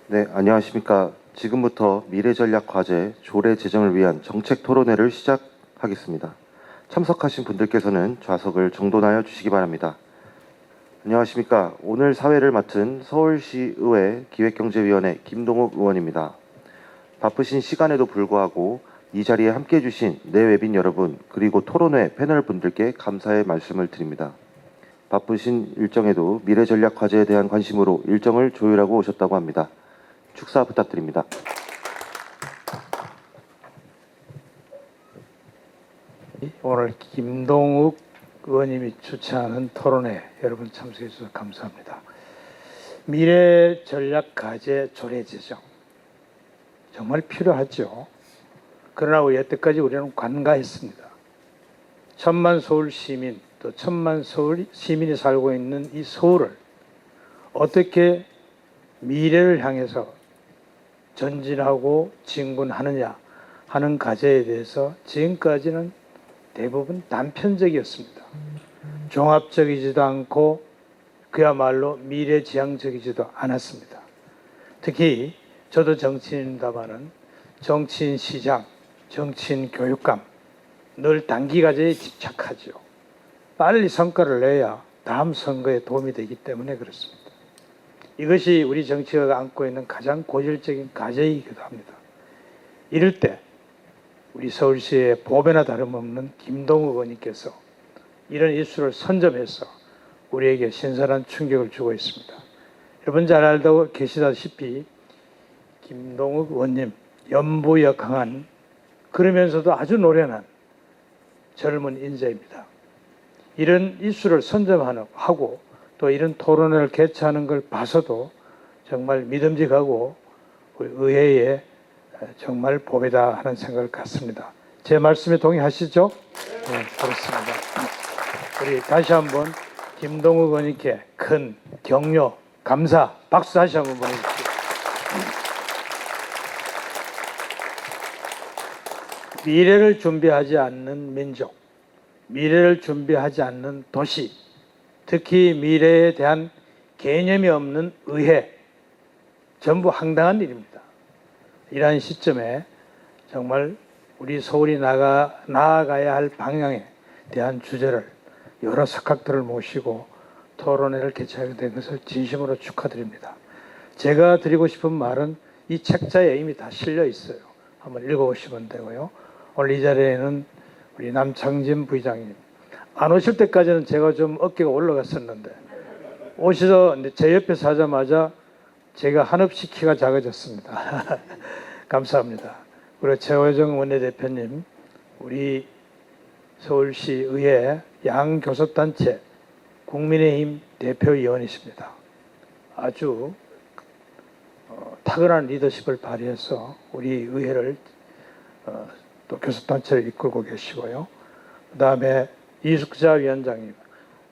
네, 안녕하십니까. 지금부터 미래전략과제 조례 제정을 위한 정책 토론회를 시작하겠습니다. 참석하신 분들께서는 좌석을 정돈하여 주시기 바랍니다. 안녕하십니까. 오늘 사회를 맡은 서울시의회 기획경제위원회 김동욱 의원입니다. 바쁘신 시간에도 불구하고 이 자리에 함께해 주신 내외빈 여러분 그리고 토론회 패널 분들께 감사의 말씀을 드립니다. 바쁘신 일정에도 미래전략 과제에 대한 관심으로 일정을 조율하고 오셨다고 합니다. 축사 부탁드립니다. 오늘 김동욱 의원님이 주최하는 토론회 여러분 참석해 주셔서 감사합니다. 미래전략과제 조례 제정 정말 필요하죠. 그러나 여태까지 우리는 관가했습니다. 1,000만 서울 시민 또 1,000만 서울 시민이 살고 있는 이 서울을 어떻게 미래를 향해서 전진하고 진군하느냐 하는 과제에 대해서 지금까지는 대부분 단편적이었습니다. 종합적이지도 않고 그야말로 미래지향적이지도 않았습니다. 특히 저도 정치인입니다마는 정치인 시장, 정치인 교육감 늘 단기 과제에 집착하죠. 빨리 성과를 내야 다음 선거에 도움이 되기 때문에 그렇습니다. 이것이 우리 정치가 안고 있는 가장 고질적인 과제이기도 합니다. 이럴 때 우리 서울시의 보배나 다름없는 김동욱 의원님께서 이런 이슈를 선점해서 우리에게 신선한 충격을 주고 있습니다. 여러분 잘 알고 계시다시피 김동욱 의원님 연부역항한 그러면서도 아주 노련한 젊은 인재입니다. 이런 이슈를 선점하고 또 이런 토론회를 개최하는 걸 봐서도 정말 믿음직하고 우리 의회에 정말 보배다 하는 생각을 갖습니다. 제 말씀에 동의하시죠? 네, 그렇습니다. 우리 다시 한번 김동욱 의원님께 큰 격려, 감사, 박수 다시 한번 보내주십시오. 미래를 준비하지 않는 민족, 미래를 준비하지 않는 도시, 특히 미래에 대한 개념이 없는 의회, 전부 황당한 일입니다. 이러한 시점에 정말 우리 서울이 나아가야 할 방향에 대한 주제를 여러 석학들을 모시고 토론회를 개최하게 된 것을 진심으로 축하드립니다. 제가 드리고 싶은 말은 이 책자에 이미 다 실려 있어요. 한번 읽어보시면 되고요. 오늘 이 자리에는 우리 남창진 부의장님, 안 오실 때까지는 제가 좀 어깨가 올라갔었는데 오셔서 제 옆에 하자마자 제가 한없이 키가 작아졌습니다. 감사합니다. 그리고 최호정 원내대표님, 우리 서울시의회 양교섭단체 국민의힘 대표위원이십니다. 아주 탁월한 리더십을 발휘해서 우리 의회를 또 교섭단체를 이끌고 계시고요. 그 다음에 이숙자 위원장님,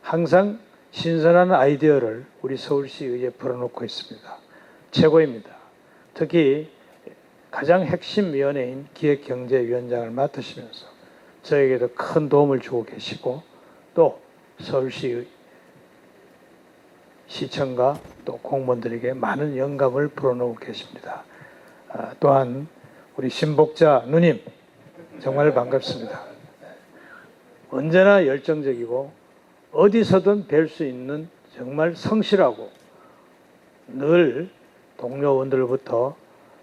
항상 신선한 아이디어를 우리 서울시의회에 불어넣고 있습니다. 최고입니다. 특히 가장 핵심 위원회인 기획경제위원장을 맡으시면서 저에게도 큰 도움을 주고 계시고 또 서울시 시청과 또 공무원들에게 많은 영감을 불어넣고 계십니다. 또한 우리 신복자 누님 정말 반갑습니다. 언제나 열정적이고 어디서든 뵐 수 있는 정말 성실하고 늘 동료원들로부터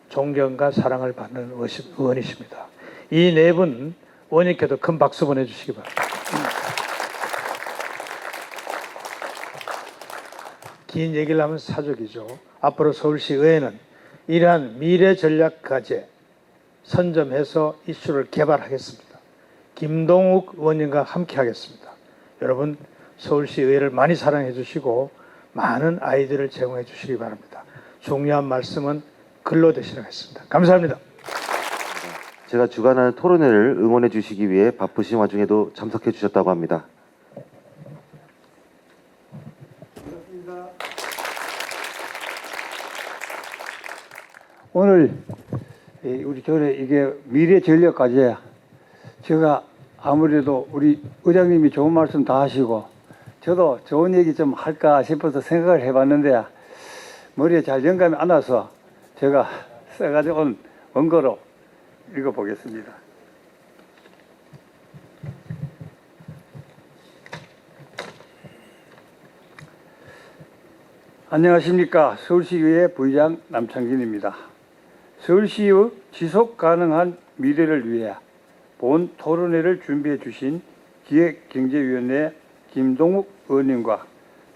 존경과 사랑을 받는 의원이십니다. 이 네 분 의원님께도 큰 박수 보내주시기 바랍니다. 긴 얘기를 하면 사족이죠. 앞으로 서울시 의회는 이러한 미래전략과제 선점해서 이슈를 개발하겠습니다. 김동욱 의원님과 함께 하겠습니다. 여러분 서울시 의회를 많이 사랑해 주시고 많은 아이디어를 제공해 주시기 바랍니다. 중요한 말씀은 글로 대신하겠습니다. 감사합니다. 제가 주관하는 토론회를 응원해 주시기 위해 바쁘신 와중에도 참석해 주셨다고 합니다. 오늘 우리 조례 이게 미래 전략과제야. 제가 아무래도 우리 의장님이 좋은 말씀 다 하시고 저도 좋은 얘기 좀 할까 싶어서 생각을 해봤는데 머리에 잘 영감이 안 와서 제가 써가지고 온 원고로 읽어보겠습니다. 안녕하십니까. 서울시의회 부의장 남창진입니다. 서울시의 지속 가능한 미래를 위해 본 토론회를 준비해 주신 기획경제위원회 김동욱 의원님과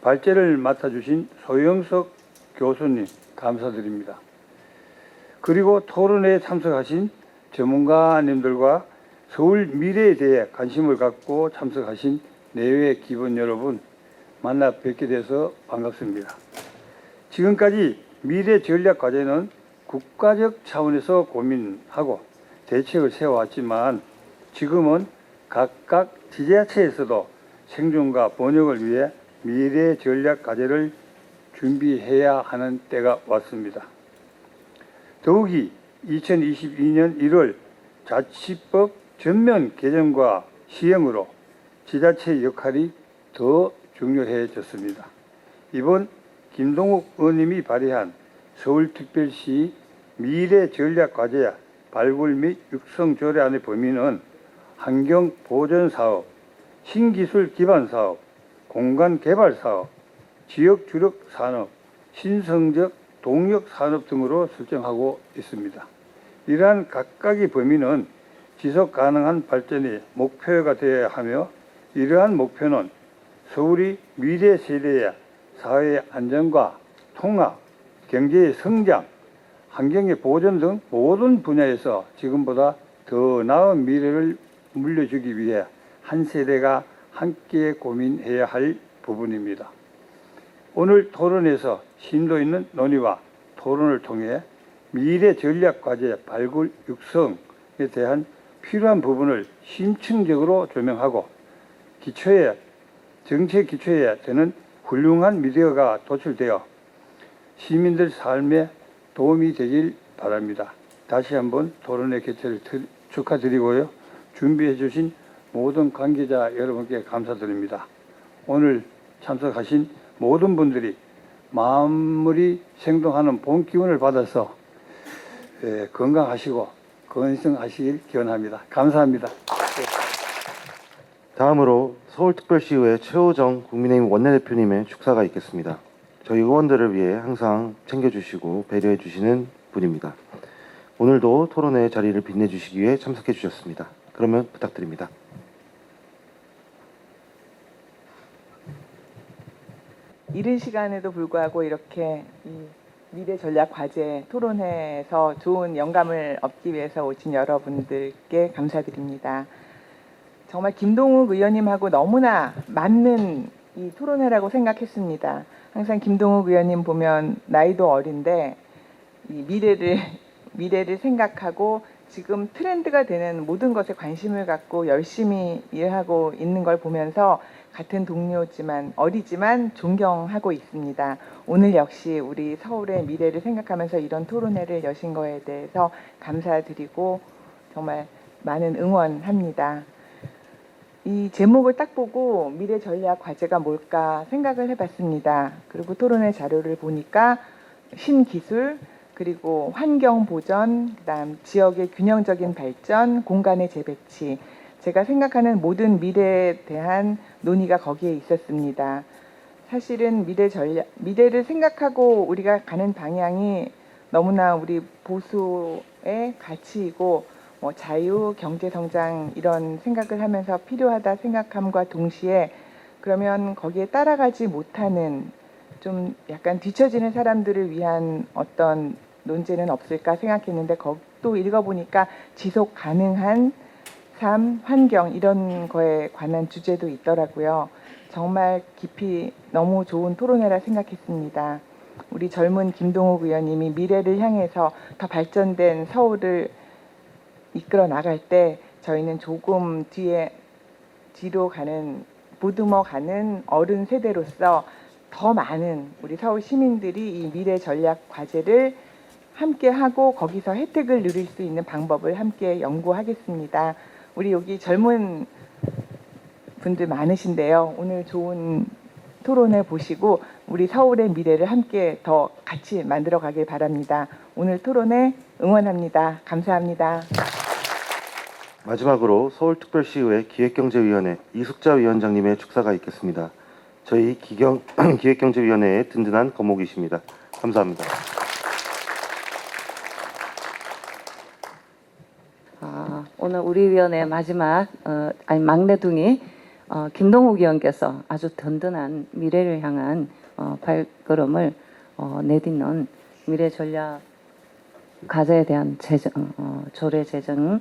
발제를 맡아주신 소영석 교수님 감사드립니다. 그리고 토론회에 참석하신 전문가님들과 서울 미래에 대해 관심을 갖고 참석하신 내외 기본 여러분 만나 뵙게 돼서 반갑습니다. 지금까지 미래 전략 과제는 국가적 차원에서 고민하고 대책을 세워왔지만 지금은 각각 지자체에서도 생존과 번영을 위해 미래 전략 과제를 준비해야 하는 때가 왔습니다. 더욱이 2022년 1월 자치법 전면 개정과 시행으로 지자체 역할이 더 중요해졌습니다. 이번 김동욱 의원님이 발의한 서울특별시 미래전략과제 발굴 및 육성 조례안의 범위는 환경보전사업, 신기술 기반사업, 공간개발사업, 지역주력산업, 신성적 동력산업 등으로 설정하고 있습니다. 이러한 각각의 범위는 지속가능한 발전의 목표가 되어야 하며 이러한 목표는 서울이 미래 세대의 사회의 안정과 통합, 경제의 성장, 환경의 보존 등 모든 분야에서 지금보다 더 나은 미래를 물려주기 위해 한 세대가 함께 고민해야 할 부분입니다. 오늘 토론에서 심도 있는 논의와 토론을 통해 미래 전략 과제 발굴 육성에 대한 필요한 부분을 심층적으로 조명하고 정책 기초에 되는 훌륭한 미래가 도출되어 시민들 삶에 도움이 되길 바랍니다. 다시 한번 토론회 개최를 축하드리고요. 준비해 주신 모든 관계자 여러분께 감사드립니다. 오늘 참석하신 모든 분들이 마무리 생동하는 봄 기운을 받아서 건강하시고 건승하시길 기원합니다. 감사합니다. 다음으로 서울특별시의회 최호정 국민의힘 원내대표님의 축사가 있겠습니다. 저희 의원들을 위해 항상 챙겨주시고 배려해 주시는 분입니다. 오늘도 토론회 자리를 빛내주시기 위해 참석해 주셨습니다. 그러면 부탁드립니다. 이른 시간에도 불구하고 이렇게 이 미래 전략 과제 토론회에서 좋은 영감을 얻기 위해서 오신 여러분들께 감사드립니다. 정말 김동욱 의원님하고 너무나 맞는 이 토론회라고 생각했습니다. 항상 김동욱 의원님 보면 나이도 어린데 이 미래를 생각하고 지금 트렌드가 되는 모든 것에 관심을 갖고 열심히 일하고 있는 걸 보면서 같은 동료지만 어리지만 존경하고 있습니다. 오늘 역시 우리 서울의 미래를 생각하면서 이런 토론회를 여신 거에 대해서 감사드리고 정말 많은 응원합니다. 이 제목을 딱 보고 미래 전략 과제가 뭘까 생각을 해봤습니다. 그리고 토론회 자료를 보니까 신기술, 그리고 환경 보전, 그다음 지역의 균형적인 발전, 공간의 재배치. 제가 생각하는 모든 미래에 대한 논의가 거기에 있었습니다. 사실은 미래를 생각하고 우리가 가는 방향이 너무나 우리 보수의 가치이고 자유, 경제성장 이런 생각을 하면서 필요하다 생각함과 동시에 그러면 거기에 따라가지 못하는 좀 약간 뒤처지는 사람들을 위한 어떤 논제는 없을까 생각했는데 또 읽어보니까 지속 가능한 삶, 환경 이런 거에 관한 주제도 있더라고요. 정말 깊이 너무 좋은 토론회라 생각했습니다. 우리 젊은 김동욱 의원님이 미래를 향해서 더 발전된 서울을 이끌어 나갈 때 저희는 조금 뒤로 가는 보듬어 가는 어른 세대로서 더 많은 우리 서울 시민들이 이 미래 전략 과제를 함께 하고 거기서 혜택을 누릴 수 있는 방법을 함께 연구하겠습니다. 우리 여기 젊은 분들 많으신데요. 오늘 좋은 토론해 보시고 우리 서울의 미래를 함께 더 같이 만들어 가길 바랍니다. 오늘 토론에 응원합니다. 감사합니다. 마지막으로 서울특별시의회 기획경제위원회 이숙자 위원장님의 축사가 있겠습니다. 저희 기획경제위원회의 든든한 거목이십니다. 감사합니다. 오늘 우리 위원회 마지막 막내둥이 김동욱 위원께서 아주 든든한 미래를 향한 발걸음을 내딛는 미래 전략 과제에 대한 조례 제정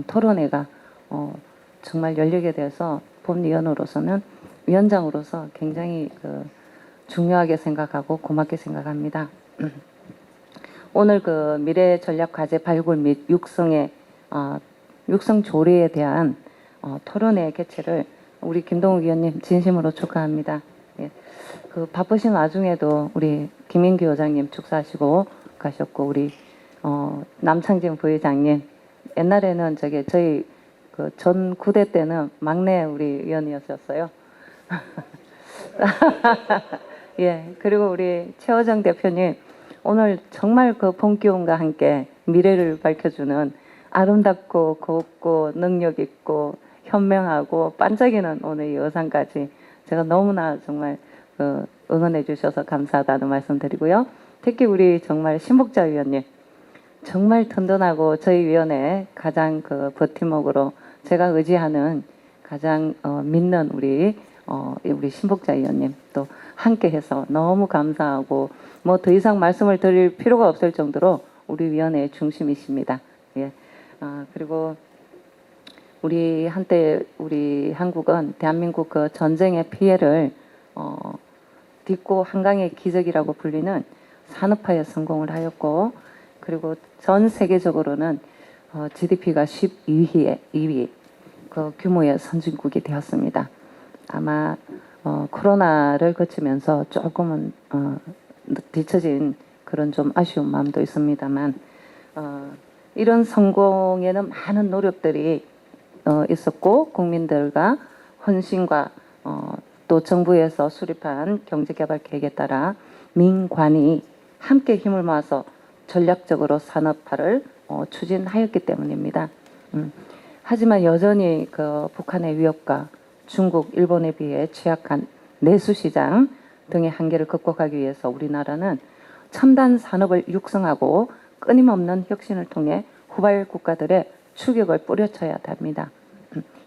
토론회가 정말 열리게 돼서 본위원으로서는 위원장으로서 굉장히 중요하게 생각하고 고맙게 생각합니다. 오늘 미래 전략 과제 발굴 및 육성 조례에 대한 토론회 개최를 우리 김동욱 위원님 진심으로 축하합니다. 예. 바쁘신 와중에도 우리 김인규 의장님 축사하시고 가셨고 우리 남창진 부회장님 옛날에는 저희 전 9대 때는 막내 우리 위원이었었어요. 예, 그리고 우리 최호정 대표님 오늘 정말 본기운과 함께 미래를 밝혀주는 아름답고 곱고 능력 있고 현명하고 반짝이는 오늘 이 의상까지 제가 너무나 정말 응원해 주셔서 감사하다는 말씀드리고요. 특히 우리 정말 신복자 위원님 정말 든든하고 저희 위원회 가장 버팀목으로 제가 의지하는 가장 믿는 우리 신복자 위원님 또 함께해서 너무 감사하고 뭐 더 이상 말씀을 드릴 필요가 없을 정도로 우리 위원회의 중심이십니다. 예. 그리고 우리 한때 우리 한국은 대한민국 전쟁의 피해를 딛고 한강의 기적이라고 불리는 산업화에 성공을 하였고 그리고 전 세계적으로는 GDP가 12위 규모의 선진국이 되었습니다. 아마 코로나를 거치면서 조금은 뒤처진 그런 좀 아쉬운 마음도 있습니다만 이런 성공에는 많은 노력들이 있었고 국민들과 헌신과 또 정부에서 수립한 경제개발 계획에 따라 민관이 함께 힘을 모아서 전략적으로 산업화를 추진하였기 때문입니다. 하지만 여전히 북한의 위협과 중국, 일본에 비해 취약한 내수시장 등의 한계를 극복하기 위해서 우리나라는 첨단 산업을 육성하고 끊임없는 혁신을 통해 후발 국가들의 추격을 뿌려쳐야 합니다.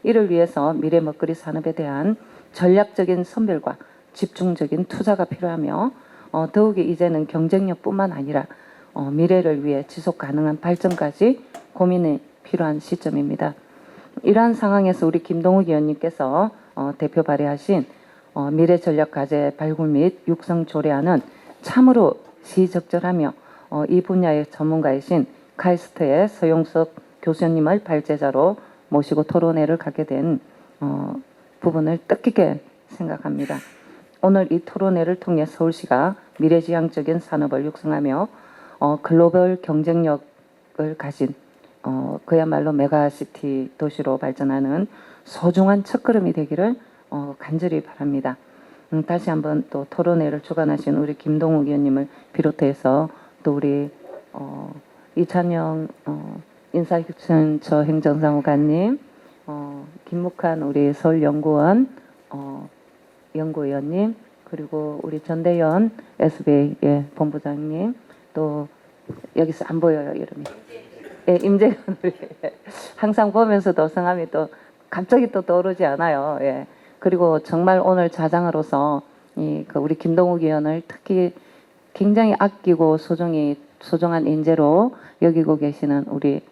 이를 위해서 미래 먹거리 산업에 대한 전략적인 선별과 집중적인 투자가 필요하며 더욱이 이제는 경쟁력뿐만 아니라 미래를 위해 지속 가능한 발전까지 고민이 필요한 시점입니다. 이러한 상황에서 우리 김동욱 의원님께서 대표 발의하신 미래 전략 과제 발굴 및 육성 조례안은 참으로 시적절하며 이 분야의 전문가이신 카이스트의 서용석 교수님을 발제자로 모시고 토론회를 갖게 된 부분을 뜻깊게 생각합니다. 오늘 이 토론회를 통해 서울시가 미래지향적인 산업을 육성하며 글로벌 경쟁력을 가진 그야말로 메가시티 도시로 발전하는 소중한 첫걸음이 되기를 간절히 바랍니다. 다시 한번 또 토론회를 주관하신 우리 김동욱 의원님을 비롯해서 또 우리 이찬영 인사혁신처 행정사무관님, 김묵한 우리 서울연구원 연구위원님, 그리고 우리 전대현 SBA 본부장님, 또 여기서 안 보여요 이름이. 예, 임재근 우리 항상 보면서도 성함이 또 갑자기 또 떠오르지 않아요. 예. 그리고 정말 오늘 자장으로서 우리 김동욱 의원을 특히 굉장히 아끼고 소중한 인재로 여기고 계시는 우리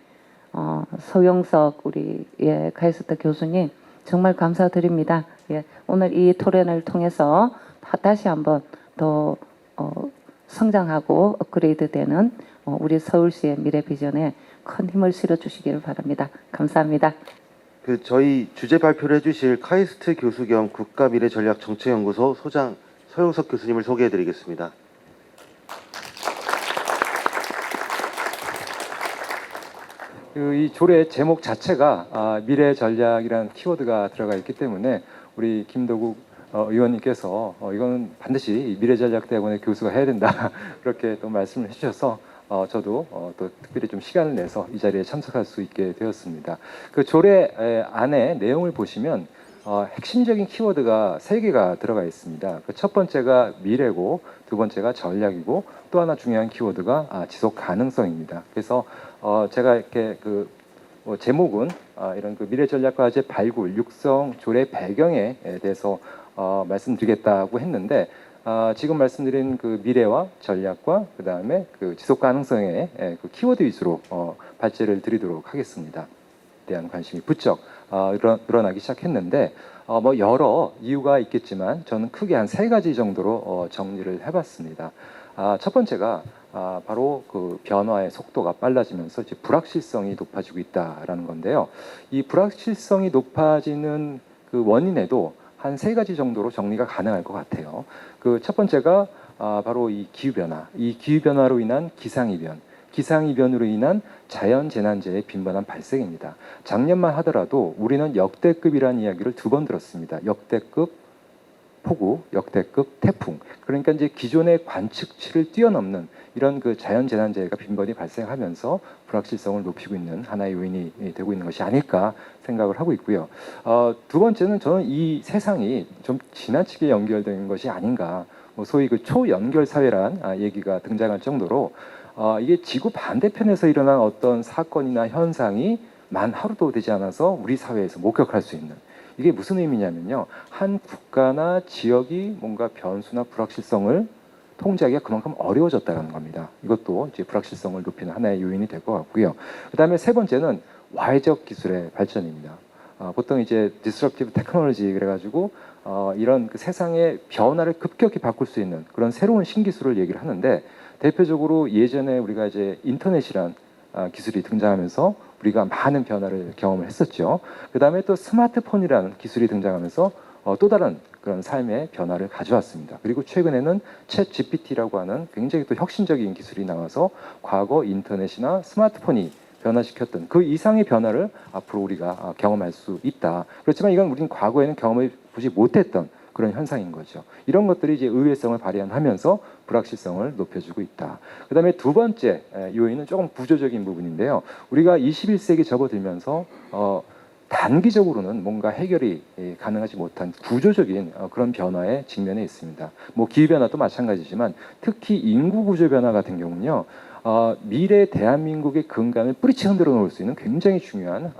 서용석 우리 카이스트 교수님 정말 감사드립니다. 예, 오늘 이 토론을 통해서 다시 한번 더 성장하고 업그레이드되는 우리 서울시의 미래 비전에 큰 힘을 실어 주시기를 바랍니다. 감사합니다. 저희 주제 발표를 해주실 카이스트 교수 겸 국가미래전략정책연구소 소장 서용석 교수님을 소개해드리겠습니다. 이 조례 제목 자체가 미래 전략이라는 키워드가 들어가 있기 때문에 우리 김동욱 의원님께서 이건 반드시 미래전략대학원의 교수가 해야 된다 그렇게 또 말씀을 해주셔서 저도 또 특별히 좀 시간을 내서 이 자리에 참석할 수 있게 되었습니다. 그 조례 안에 내용을 보시면 핵심적인 키워드가 3개가 들어가 있습니다. 그 첫 번째가 미래고, 두 번째가 전략이고, 또 하나 중요한 키워드가 지속 가능성입니다. 그래서 제가 이렇게 제목은 이런 그 미래 전략 과제 발굴, 육성, 조례 배경에 대해서 말씀드리겠다고 했는데 지금 말씀드린 그 미래와 전략과 그 다음에 그 지속 가능성의 그 키워드 위주로 발제를 드리도록 하겠습니다. 대한 관심이 부쩍 늘어나기 시작했는데 뭐 여러 이유가 있겠지만 저는 크게 한 3가지 정도로 정리를 해봤습니다. 첫 번째가 바로 그 변화의 속도가 빨라지면서 이제 불확실성이 높아지고 있다라는 건데요. 이 불확실성이 높아지는 그 원인에도 한 3가지 정도로 정리가 가능할 것 같아요. 그 첫 번째가 바로 이 기후변화, 이 기후변화로 인한 기상이변, 기상이변으로 인한 자연재난재해의 빈번한 발생입니다. 작년만 하더라도 우리는 역대급이라는 이야기를 2번 들었습니다. 역대급 폭우, 역대급 태풍. 그러니까 이제 기존의 관측치를 뛰어넘는 이런 그 자연재난재해가 빈번히 발생하면서 불확실성을 높이고 있는 하나의 요인이 되고 있는 것이 아닐까 생각을 하고 있고요. 두 번째는 저는 이 세상이 좀 지나치게 연결된 것이 아닌가. 뭐 소위 그 초연결 사회란 얘기가 등장할 정도로 이게 지구 반대편에서 일어난 어떤 사건이나 현상이 만 하루도 되지 않아서 우리 사회에서 목격할 수 있는, 이게 무슨 의미냐면요, 한 국가나 지역이 뭔가 변수나 불확실성을 통제하기가 그만큼 어려워졌다는 겁니다. 이것도 이제 불확실성을 높이는 하나의 요인이 될 것 같고요. 그 다음에 세 번째는 와해적 기술의 발전입니다. 보통 이제 disruptive technology 그래가지고 이런 그 세상의 변화를 급격히 바꿀 수 있는 그런 새로운 신기술을 얘기를 하는데, 대표적으로 예전에 우리가 이제 인터넷이란 기술이 등장하면서 우리가 많은 변화를 경험을 했었죠. 그 다음에 또 스마트폰이라는 기술이 등장하면서 또 다른 그런 삶의 변화를 가져왔습니다. 그리고 최근에는 챗 GPT라고 하는 굉장히 또 혁신적인 기술이 나와서 과거 인터넷이나 스마트폰이 변화시켰던 그 이상의 변화를 앞으로 우리가 경험할 수 있다. 그렇지만 이건 우리는 과거에는 경험해 보지 못했던 그런 현상인 거죠. 이런 것들이 이제 의외성을 발현하면서 불확실성을 높여주고 있다. 그 다음에 두 번째 요인은 조금 구조적인 부분인데요. 우리가 21세기 접어들면서 단기적으로는 뭔가 해결이 가능하지 못한 구조적인 그런 변화에 직면해 있습니다. 뭐 기후변화도 마찬가지지만 특히 인구 구조 변화 같은 경우는요. 미래 대한민국의 근간을 뿌리채 흔들어 놓을 수 있는 굉장히 중요한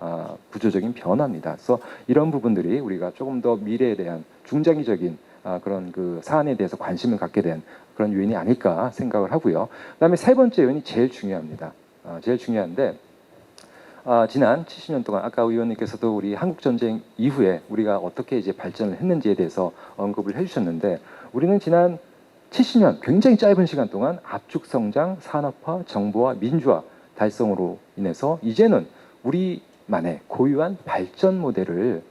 구조적인 변화입니다. 그래서 이런 부분들이 우리가 조금 더 미래에 대한 중장기적인 그런 그 사안에 대해서 관심을 갖게 된 그런 요인이 아닐까 생각을 하고요. 그다음에 세 번째 요인이 제일 중요합니다. 제일 중요한데 지난 70년 동안 아까 의원님께서도 우리 한국 전쟁 이후에 우리가 어떻게 이제 발전을 했는지에 대해서 언급을 해주셨는데, 우리는 지난 70년 굉장히 짧은 시간 동안 압축 성장, 산업화, 정보화, 민주화 달성으로 인해서 이제는 우리만의 고유한 발전 모델을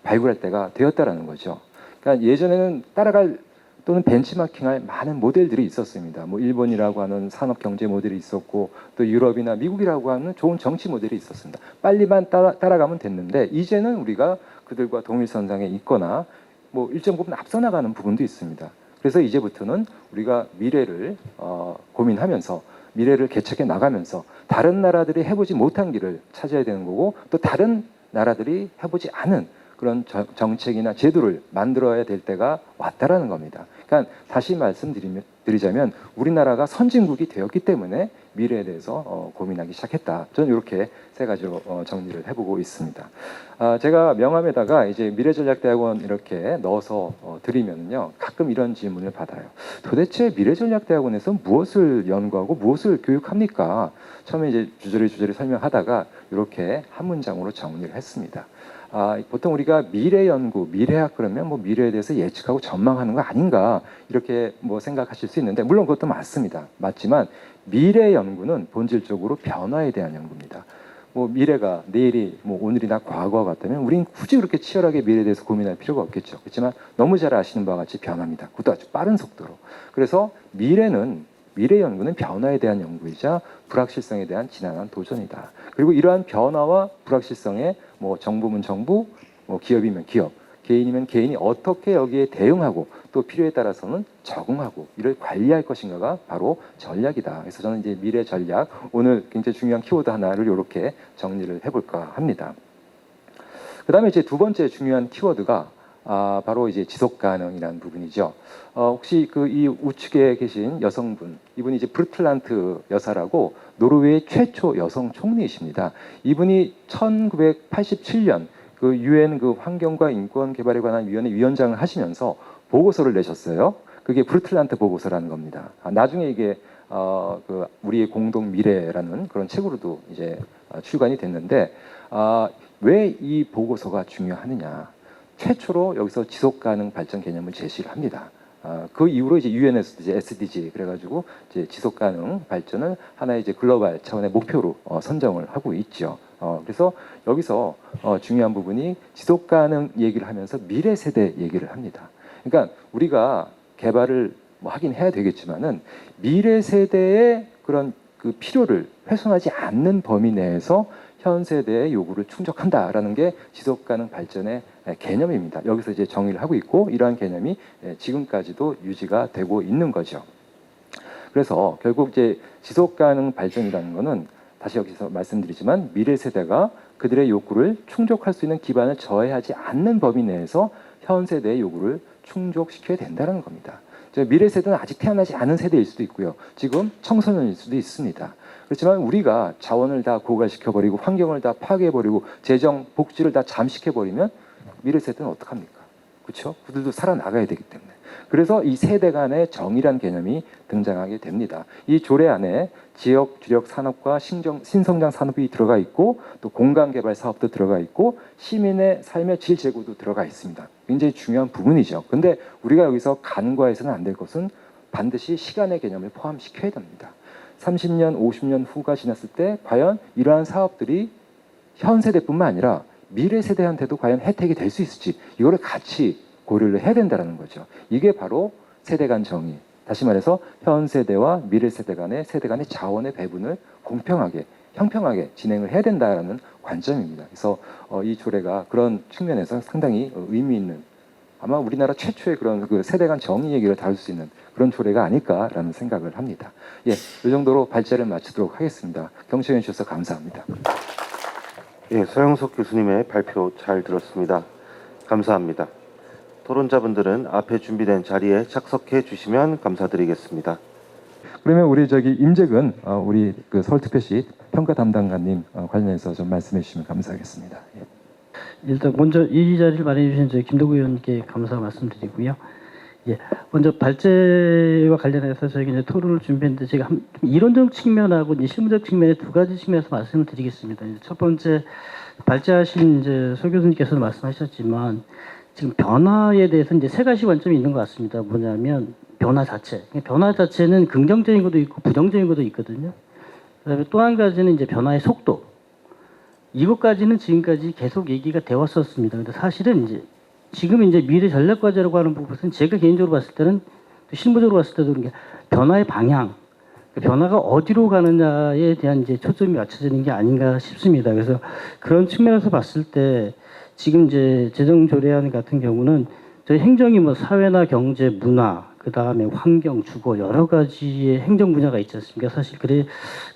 발굴할 때가 되었다라는 거죠. 그러니까 예전에는 따라갈 또는 벤치마킹할 많은 모델들이 있었습니다. 뭐 일본이라고 하는 산업 경제 모델이 있었고, 또 유럽이나 미국이라고 하는 좋은 정치 모델이 있었습니다. 빨리만 따라가면 됐는데, 이제는 우리가 그들과 동일선상에 있거나 뭐 일정 부분 앞서 나가는 부분도 있습니다. 그래서 이제부터는 우리가 미래를 고민하면서 미래를 개척해 나가면서 다른 나라들이 해보지 못한 길을 찾아야 되는 거고, 또 다른 나라들이 해보지 않은 그런 정책이나 제도를 만들어야 될 때가 왔다라는 겁니다. 그러니까 다시 말씀드리자면 우리나라가 선진국이 되었기 때문에 미래에 대해서 고민하기 시작했다. 저는 이렇게 세 가지로 정리를 해보고 있습니다. 제가 명함에다가 이제 미래전략대학원 이렇게 넣어서 드리면요, 가끔 이런 질문을 받아요. 도대체 미래전략대학원에서 무엇을 연구하고 무엇을 교육합니까? 처음에 이제 주저리 설명하다가 이렇게 한 문장으로 정리를 했습니다. 보통 우리가 미래 연구, 미래학 그러면 뭐 미래에 대해서 예측하고 전망하는 거 아닌가 이렇게 뭐 생각하실 수 있는데, 물론 그것도 맞습니다. 맞지만 미래 연구는 본질적으로 변화에 대한 연구입니다. 뭐 미래가 내일이 뭐 오늘이나 과거와 같다면 우리는 굳이 그렇게 치열하게 미래에 대해서 고민할 필요가 없겠죠. 그렇지만 너무 잘 아시는 바와 같이 변화입니다. 그것도 아주 빠른 속도로. 그래서 미래 연구는 변화에 대한 연구이자 불확실성에 대한 지난한 도전이다. 그리고 이러한 변화와 불확실성에 뭐 정부면 정부, 뭐 기업이면 기업, 개인이면 개인이 어떻게 여기에 대응하고 또 필요에 따라서는 적응하고 이를 관리할 것인가가 바로 전략이다. 그래서 저는 이제 미래 전략 오늘 굉장히 중요한 키워드 하나를 이렇게 정리를 해볼까 합니다. 그다음에 이제 두 번째 중요한 키워드가 바로 이제 지속 가능이라는 부분이죠. 혹시 그 이 우측에 계신 여성분, 이분이 이제 브루틀란트 여사라고 노르웨이 최초 여성 총리이십니다. 이분이 1987년 그 유엔 그 환경과 인권 개발에 관한 위원회 위원장을 하시면서 보고서를 내셨어요. 그게 브루틀란트 보고서라는 겁니다. 나중에 이게 그 우리의 공동 미래라는 그런 책으로도 이제 출간이 됐는데 왜 이 보고서가 중요하느냐? 최초로 여기서 지속 가능 발전 개념을 제시를 합니다. 그 이후로 이제 유엔에서도 이제 SDG 그래가지고 이제 지속 가능 발전을 하나의 이제 글로벌 차원의 목표로 선정을 하고 있죠. 그래서 여기서 중요한 부분이 지속 가능 얘기를 하면서 미래 세대 얘기를 합니다. 그러니까 우리가 개발을 뭐 하긴 해야 되겠지만은 미래 세대의 그런 그 필요를 훼손하지 않는 범위 내에서 현 세대의 요구를 충족한다라는 게 지속 가능 발전의 개념입니다. 여기서 이제 정의를 하고 있고 이러한 개념이 지금까지도 유지가 되고 있는 거죠. 그래서 결국 이제 지속 가능 발전이라는 거는 다시 여기서 말씀드리지만 미래 세대가 그들의 욕구를 충족할 수 있는 기반을 저해하지 않는 범위 내에서 현 세대의 요구를 충족시켜야 된다는 겁니다. 미래 세대는 아직 태어나지 않은 세대일 수도 있고요. 지금 청소년일 수도 있습니다. 그렇지만 우리가 자원을 다 고갈시켜버리고 환경을 다 파괴해버리고 재정, 복지를 다 잠식해버리면 미래 세대는 어떡합니까? 그렇죠? 그들도 살아나가야 되기 때문에. 그래서 이 세대 간의 정의란 개념이 등장하게 됩니다. 이 조례 안에 지역 주력 산업과 신성장 산업이 들어가 있고 또 공간개발 사업도 들어가 있고 시민의 삶의 질 제고도 들어가 있습니다. 굉장히 중요한 부분이죠. 근데 우리가 여기서 간과해서는 안 될 것은 반드시 시간의 개념을 포함시켜야 됩니다. 30년, 50년 후가 지났을 때 과연 이러한 사업들이 현 세대뿐만 아니라 미래 세대한테도 과연 혜택이 될 수 있을지 이거를 같이 고려를 해야 된다는 거죠. 이게 바로 세대 간 정의. 다시 말해서 현 세대와 미래 세대 간의 자원의 배분을 공평하게, 형평하게 진행을 해야 된다는 관점입니다. 그래서 이 조례가 그런 측면에서 상당히 의미 있는 아마 우리나라 최초의 그런 그 세대 간 정의 얘기를 다룰 수 있는 그런 조례가 아닐까라는 생각을 합니다. 예, 이 정도로 발제를 마치도록 하겠습니다. 경청해 주셔서 감사합니다. 예, 서영석 교수님의 발표 잘 들었습니다. 감사합니다. 토론자분들은 앞에 준비된 자리에 착석해 주시면 감사드리겠습니다. 그러면 우리 임재근 우리 그 서울특별시 평가 담당관님 관련해서 좀 말씀해 주시면 감사하겠습니다. 예. 일단 먼저 이 자리를 마련해 주신 저희 김도구 의원님께 감사 말씀드리고요. 예, 먼저 발제와 관련해서 저희가 이제 토론을 준비했는데 제가 좀 이론적 측면하고 이제 실무적 측면의 두 가지 측면에서 말씀을 드리겠습니다. 첫 번째 발제하신 이제 소 교수님께서도 말씀하셨지만 지금 변화에 대해서 이제 세 가지 관점이 있는 것 같습니다. 뭐냐면 변화 자체는 긍정적인 것도 있고 부정적인 것도 있거든요. 그다음에 또 한 가지는 이제 변화의 속도. 이것까지는 지금까지 계속 얘기가 되었었습니다. 근데 사실은 이제 지금 이제 미래 전략 과제라고 하는 부분은 제가 개인적으로 봤을 때는 실무적으로 봤을 때도 그런 게 변화의 방향, 변화가 어디로 가느냐에 대한 이제 초점이 맞춰지는 게 아닌가 싶습니다. 그래서 그런 측면에서 봤을 때 지금 이제 재정 조례안 같은 경우는 저희 행정이 뭐 사회나 경제, 문화, 그 다음에 환경, 주거 여러 가지의 행정 분야가 있지 않습니까? 사실 그래.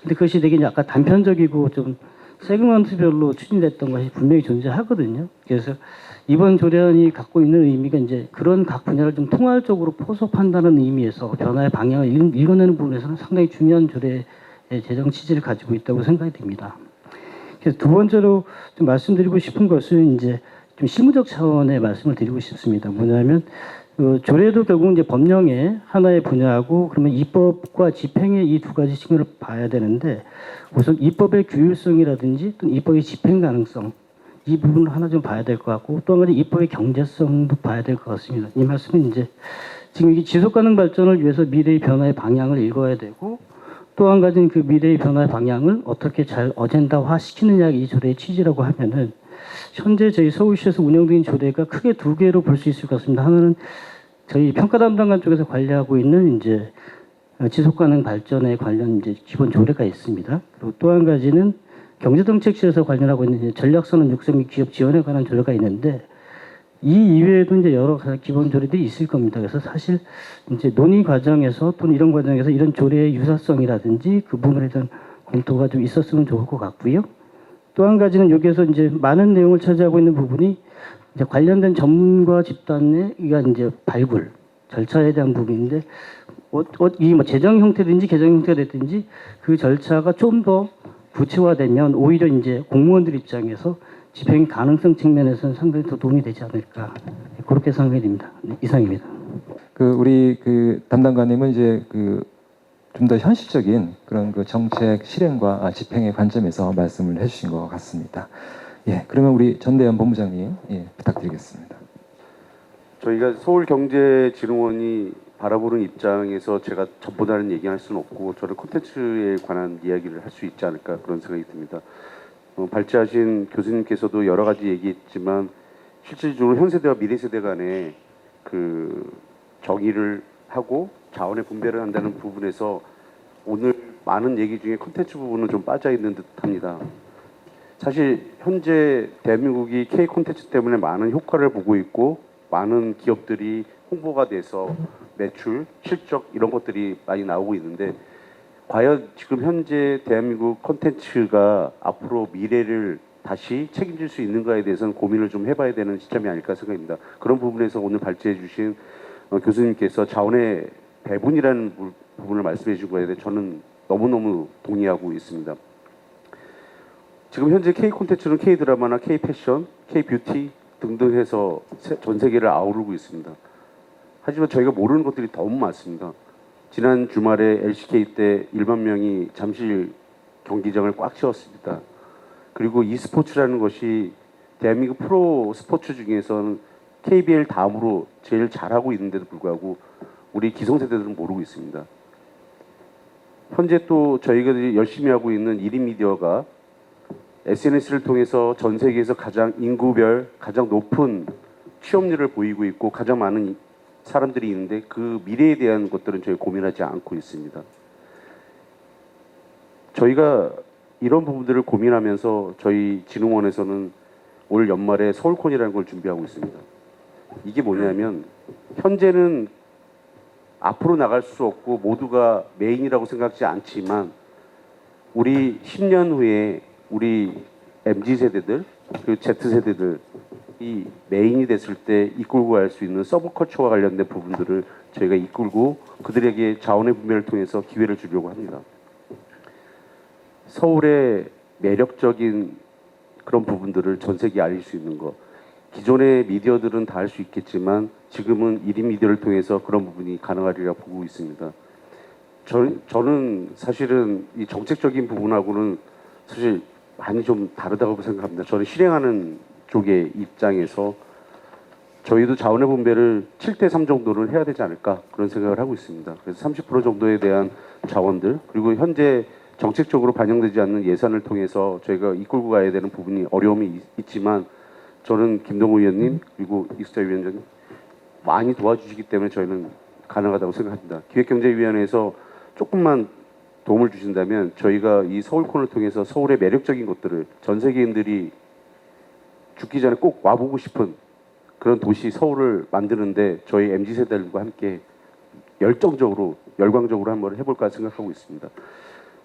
근데 그것이 되게 약간 단편적이고 좀 세그먼트별로 추진됐던 것이 분명히 존재하거든요. 그래서 이번 조례안이 갖고 있는 의미가 이제 그런 각 분야를 좀 통합적으로 포섭한다는 의미에서 변화의 방향을 읽어내는 부분에서는 상당히 중요한 조례의 재정 취지를 가지고 있다고 생각이 됩니다. 그래서 두 번째로 좀 말씀드리고 싶은 것은 이제 좀 실무적 차원의 말씀을 드리고 싶습니다. 뭐냐면 조례도 결국 이제 법령의 하나의 분야고 그러면 입법과 집행의 이 두 가지 측면을 봐야 되는데 우선 입법의 규율성이라든지 또 입법의 집행 가능성 이 부분을 하나 좀 봐야 될 것 같고 또 한 가지 입법의 경제성도 봐야 될 것 같습니다. 이 말씀은 이제 지금 이게 지속 가능 발전을 위해서 미래의 변화의 방향을 읽어야 되고 또 한 가지는 그 미래의 변화의 방향을 어떻게 잘 어젠다화 시키느냐 이 조례의 취지라고 하면은 현재 저희 서울시에서 운영되는 조례가 크게 두 개로 볼 수 있을 것 같습니다. 하나는 저희 평가 담당관 쪽에서 관리하고 있는 이제 지속 가능 발전에 관련 이제 기본 조례가 있습니다. 그리고 또 한 가지는 경제정책실에서 관련하고 있는 이제 전략선언 육성 및 기업 지원에 관한 조례가 있는데 이 이외에도 이제 여러 가지 기본 조례들이 있을 겁니다. 그래서 사실 이제 논의 과정에서 또는 이런 과정에서 이런 조례의 유사성이라든지 그 부분에 대한 검토가 좀 있었으면 좋을 것 같고요. 또 한 가지는 여기에서 이제 많은 내용을 차지하고 있는 부분이 이제 관련된 전문가 집단의 이제 발굴 절차에 대한 부분인데 이 뭐 재정 형태든지 개정 형태가 됐든지 그 절차가 좀 더 구체화되면 오히려 이제 공무원들 입장에서 집행 가능성 측면에서는 상당히 더 도움이 되지 않을까 그렇게 생각이 됩니다. 네, 이상입니다. 우리 담당관님은 이제 좀 더 현실적인 그런 정책 실행과 집행의 관점에서 말씀을 해주신 것 같습니다. 예, 그러면 우리 전대현 본부장님 부탁드리겠습니다. 저희가 서울경제진흥원이 바라보는 입장에서 제가 전보다는 얘기할 수는 없고 저는 콘텐츠에 관한 이야기를 할 수 있지 않을까 그런 생각이 듭니다. 발제하신 교수님께서도 여러 가지 얘기했지만 실질적으로 현 세대와 미래 세대 간의 정의를 하고 자원의 분배를 한다는 부분에서 오늘 많은 얘기 중에 콘텐츠 부분은 좀 빠져 있는 듯합니다. 사실 현재 대한민국이 K 콘텐츠 때문에 많은 효과를 보고 있고 많은 기업들이 홍보가 돼서 매출, 실적 이런 것들이 많이 나오고 있는데 과연 지금 현재 대한민국 콘텐츠가 앞으로 미래를 다시 책임질 수 있는가에 대해서는 고민을 좀 해봐야 되는 시점이 아닐까 생각합니다. 그런 부분에서 오늘 발제해 주신 교수님께서 자원의 배분이라는 부분을 말씀해 주신 거에 대해 저는 너무너무 동의하고 있습니다. 지금 현재 K 콘텐츠는 K 드라마나 K 패션, K 뷰티 등등 해서 전 세계를 아우르고 있습니다. 하지만 저희가 모르는 것들이 너무 많습니다. 지난 주말에 LCK 때 1만 명이 잠실 경기장을 꽉 채웠습니다. 그리고 e스포츠라는 것이 대한민국 프로 스포츠 중에서는 KBL 다음으로 제일 잘하고 있는데도 불구하고 우리 기성세대들은 모르고 있습니다. 현재 또 저희가 열심히 하고 있는 1인 미디어가 SNS를 통해서 전 세계에서 가장 인구별 가장 높은 취업률을 보이고 있고 가장 많은 사람들이 있는데 그 미래에 대한 것들은 저희 고민하지 않고 있습니다. 저희가 이런 부분들을 고민하면서 저희 진흥원에서는 올 연말에 서울콘이라는 걸 준비하고 있습니다. 이게 뭐냐면 현재는 앞으로 나갈 수 없고 모두가 메인이라고 생각하지 않지만 우리 10년 후에 우리 MZ세대들 그리고 Z세대들 이 메인이 됐을 때 이끌고 갈 수 있는 서브컬처와 관련된 부분들을 저희가 이끌고 그들에게 자원의 분배를 통해서 기회를 주려고 합니다. 서울의 매력적인 그런 부분들을 전 세계에 알릴 수 있는 것. 기존의 미디어들은 다 할 수 있겠지만 지금은 1인 미디어를 통해서 그런 부분이 가능하리라 보고 있습니다. 저는 사실은 이 정책적인 부분하고는 사실 많이 좀 다르다고 생각합니다. 저는 실행하는 쪽의 입장에서 저희도 자원의 분배를 7대3 정도를 해야 되지 않을까 그런 생각을 하고 있습니다. 그래서 30% 정도에 대한 자원들 그리고 현재 정책적으로 반영되지 않는 예산을 통해서 저희가 이끌고 가야 되는 부분이 어려움이 있지만 저는 김동우 의원님 그리고 이수자 위원장님 많이 도와주시기 때문에 저희는 가능하다고 생각합니다. 기획경제위원회에서 조금만 도움을 주신다면 저희가 이 서울콘을 통해서 서울의 매력적인 것들을 전 세계인들이 죽기 전에 꼭 와보고 싶은 그런 도시 서울을 만드는데 저희 MZ세대들과 함께 열정적으로 열광적으로 한번 해볼까 생각하고 있습니다.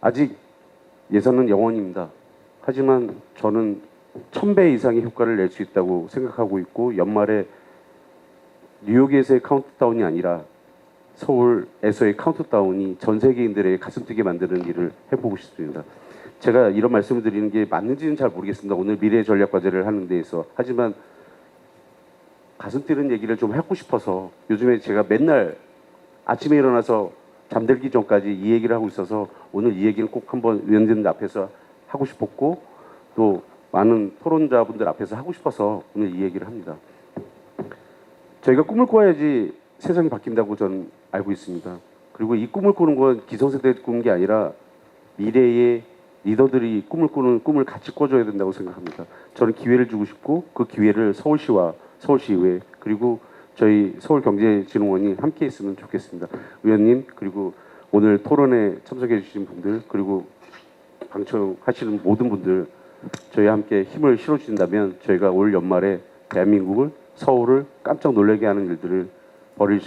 아직 예산은 0원입니다. 하지만 저는 1000배 이상의 효과를 낼 수 있다고 생각하고 있고 연말에 뉴욕에서의 카운트다운이 아니라 서울에서의 카운트다운이 전 세계인들의 가슴 뛰게 만드는 일을 해보고 싶습니다. 제가 이런 말씀을 드리는 게 맞는지는 잘 모르겠습니다. 오늘 미래 전략 과제를 하는 데에서. 하지만 가슴 뛰는 얘기를 좀 하고 싶어서 요즘에 제가 맨날 아침에 일어나서 잠들기 전까지 이 얘기를 하고 있어서 오늘 이 얘기는 꼭 한번 위원님들 앞에서 하고 싶었고 또 많은 토론자분들 앞에서 하고 싶어서 오늘 이 얘기를 합니다. 저희가 꿈을 꿔야지 세상이 바뀐다고 저는 알고 있습니다. 그리고 이 꿈을 꾸는 건 기성세대의 꾸는 게 아니라 미래의 리더들이 꿈을 꾸는 꿈을 같이 꿔줘야 된다고 생각합니다. 저는 기회를 주고 싶고 그 기회를 서울시와 서울시의회 그리고 저희 서울경제진흥원이 함께 했으면 좋겠습니다. 의원님 그리고 오늘 토론에 참석해 주신 분들 그리고 방청하시는 모든 분들 저희와 함께 힘을 실어주신다면 저희가 올 연말에 대한민국을 서울을 깜짝 놀라게 하는 일들을 벌일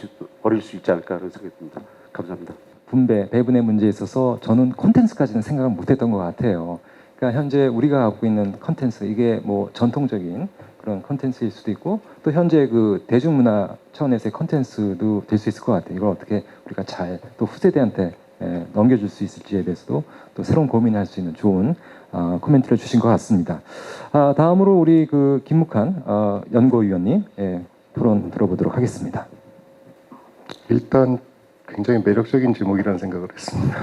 수 있지 않을까 하는 생각이 듭니다. 감사합니다. 분배, 배분의 문제에 있어서 저는 콘텐츠까지는 생각을 못했던 것 같아요. 그러니까 현재 우리가 갖고 있는 콘텐츠, 이게 뭐 전통적인 그런 콘텐츠일 수도 있고, 또 현재 그 대중문화 차원에서의 콘텐츠도 될 수 있을 것 같아요. 이걸 어떻게 우리가 잘 또 후세대한테 넘겨줄 수 있을지에 대해서도 또 새로운 고민을 할 수 있는 좋은 코멘트를 주신 것 같습니다. 다음으로 우리 그 김묵한 연구위원님 토론 들어보도록 하겠습니다. 일단 굉장히 매력적인 제목이라는 생각을 했습니다.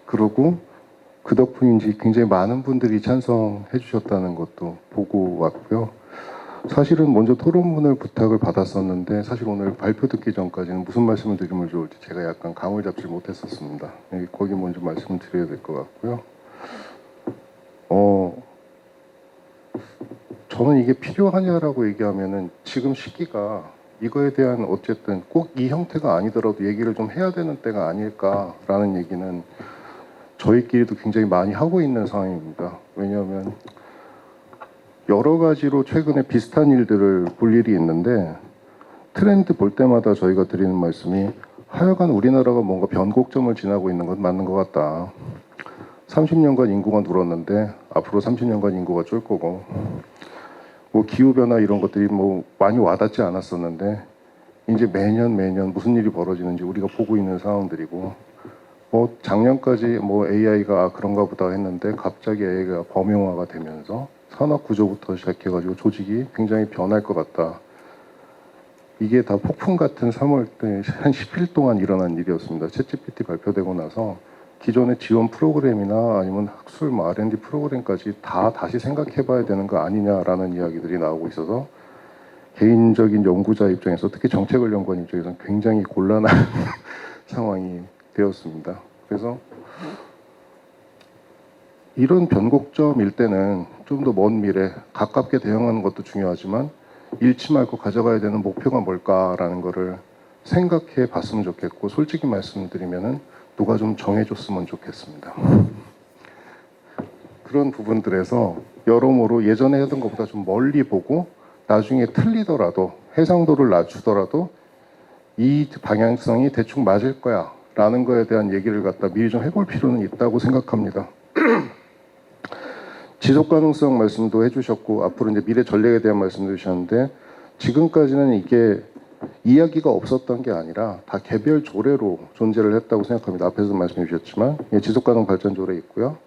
그리고 그 덕분인지 굉장히 많은 분들이 찬성해 주셨다는 것도 보고 왔고요. 사실은 먼저 토론문을 부탁을 받았었는데 사실 오늘 발표 듣기 전까지는 무슨 말씀을 드리면 좋을지 제가 약간 감을 잡지 못했었습니다. 거기 먼저 말씀을 드려야 될 것 같고요. 저는 이게 필요하냐라고 얘기하면은 지금 시기가 이거에 대한 어쨌든 꼭 이 형태가 아니더라도 얘기를 좀 해야 되는 때가 아닐까라는 얘기는 저희끼리도 굉장히 많이 하고 있는 상황입니다. 왜냐하면 여러 가지로 최근에 비슷한 일들을 볼 일이 있는데 트렌드 볼 때마다 저희가 드리는 말씀이 하여간 우리나라가 뭔가 변곡점을 지나고 있는 건 맞는 것 같다. 30년간 인구가 늘었는데 앞으로 30년간 인구가 줄 거고 뭐 기후변화 이런 것들이 뭐 많이 와닿지 않았었는데 이제 매년 무슨 일이 벌어지는지 우리가 보고 있는 상황들이고 뭐 작년까지 뭐 AI가 그런가 보다 했는데 갑자기 AI가 범용화가 되면서 산업 구조부터 시작해가지고 조직이 굉장히 변할 것 같다. 이게 다 폭풍 같은 3월 때 한 10일 동안 일어난 일이었습니다. 챗GPT 발표되고 나서 기존의 지원 프로그램이나 아니면 학술 뭐 R&D 프로그램까지 다 다시 생각해봐야 되는 거 아니냐라는 이야기들이 나오고 있어서 개인적인 연구자 입장에서 특히 정책을 연구하는 입장에서는 굉장히 곤란한 상황이 되었습니다. 그래서 이런 변곡점일 때는 좀 더 먼 미래 가깝게 대응하는 것도 중요하지만 잃지 말고 가져가야 되는 목표가 뭘까라는 거를 생각해 봤으면 좋겠고 솔직히 말씀드리면은 누가 좀 정해줬으면 좋겠습니다. 그런 부분들에서 여러모로 예전에 하던 것보다 좀 멀리 보고 나중에 틀리더라도 해상도를 낮추더라도 이 방향성이 대충 맞을 거야 라는 거에 대한 얘기를 갖다 미리 좀 해볼 필요는 있다고 생각합니다. 지속 가능성 말씀도 해주셨고 앞으로 이제 미래 전략에 대한 말씀도 주셨는데 지금까지는 이게 이야기가 없었던 게 아니라 다 개별 조례로 존재를 했다고 생각합니다. 앞에서 말씀해 주셨지만 지속가능 발전 조례 있고요.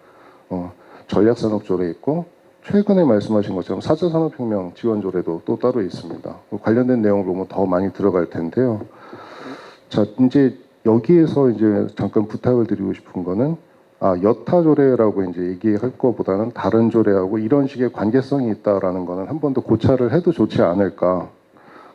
전략산업 조례 있고 최근에 말씀하신 것처럼 4차 산업혁명 지원 조례도 또 따로 있습니다. 관련된 내용을 보면 더 많이 들어갈 텐데요. 자, 이제 여기에서 이제 잠깐 부탁을 드리고 싶은 거는 여타 조례라고 이제 얘기할 것보다는 다른 조례하고 이런 식의 관계성이 있다라는 거는 한 번 더 고찰을 해도 좋지 않을까.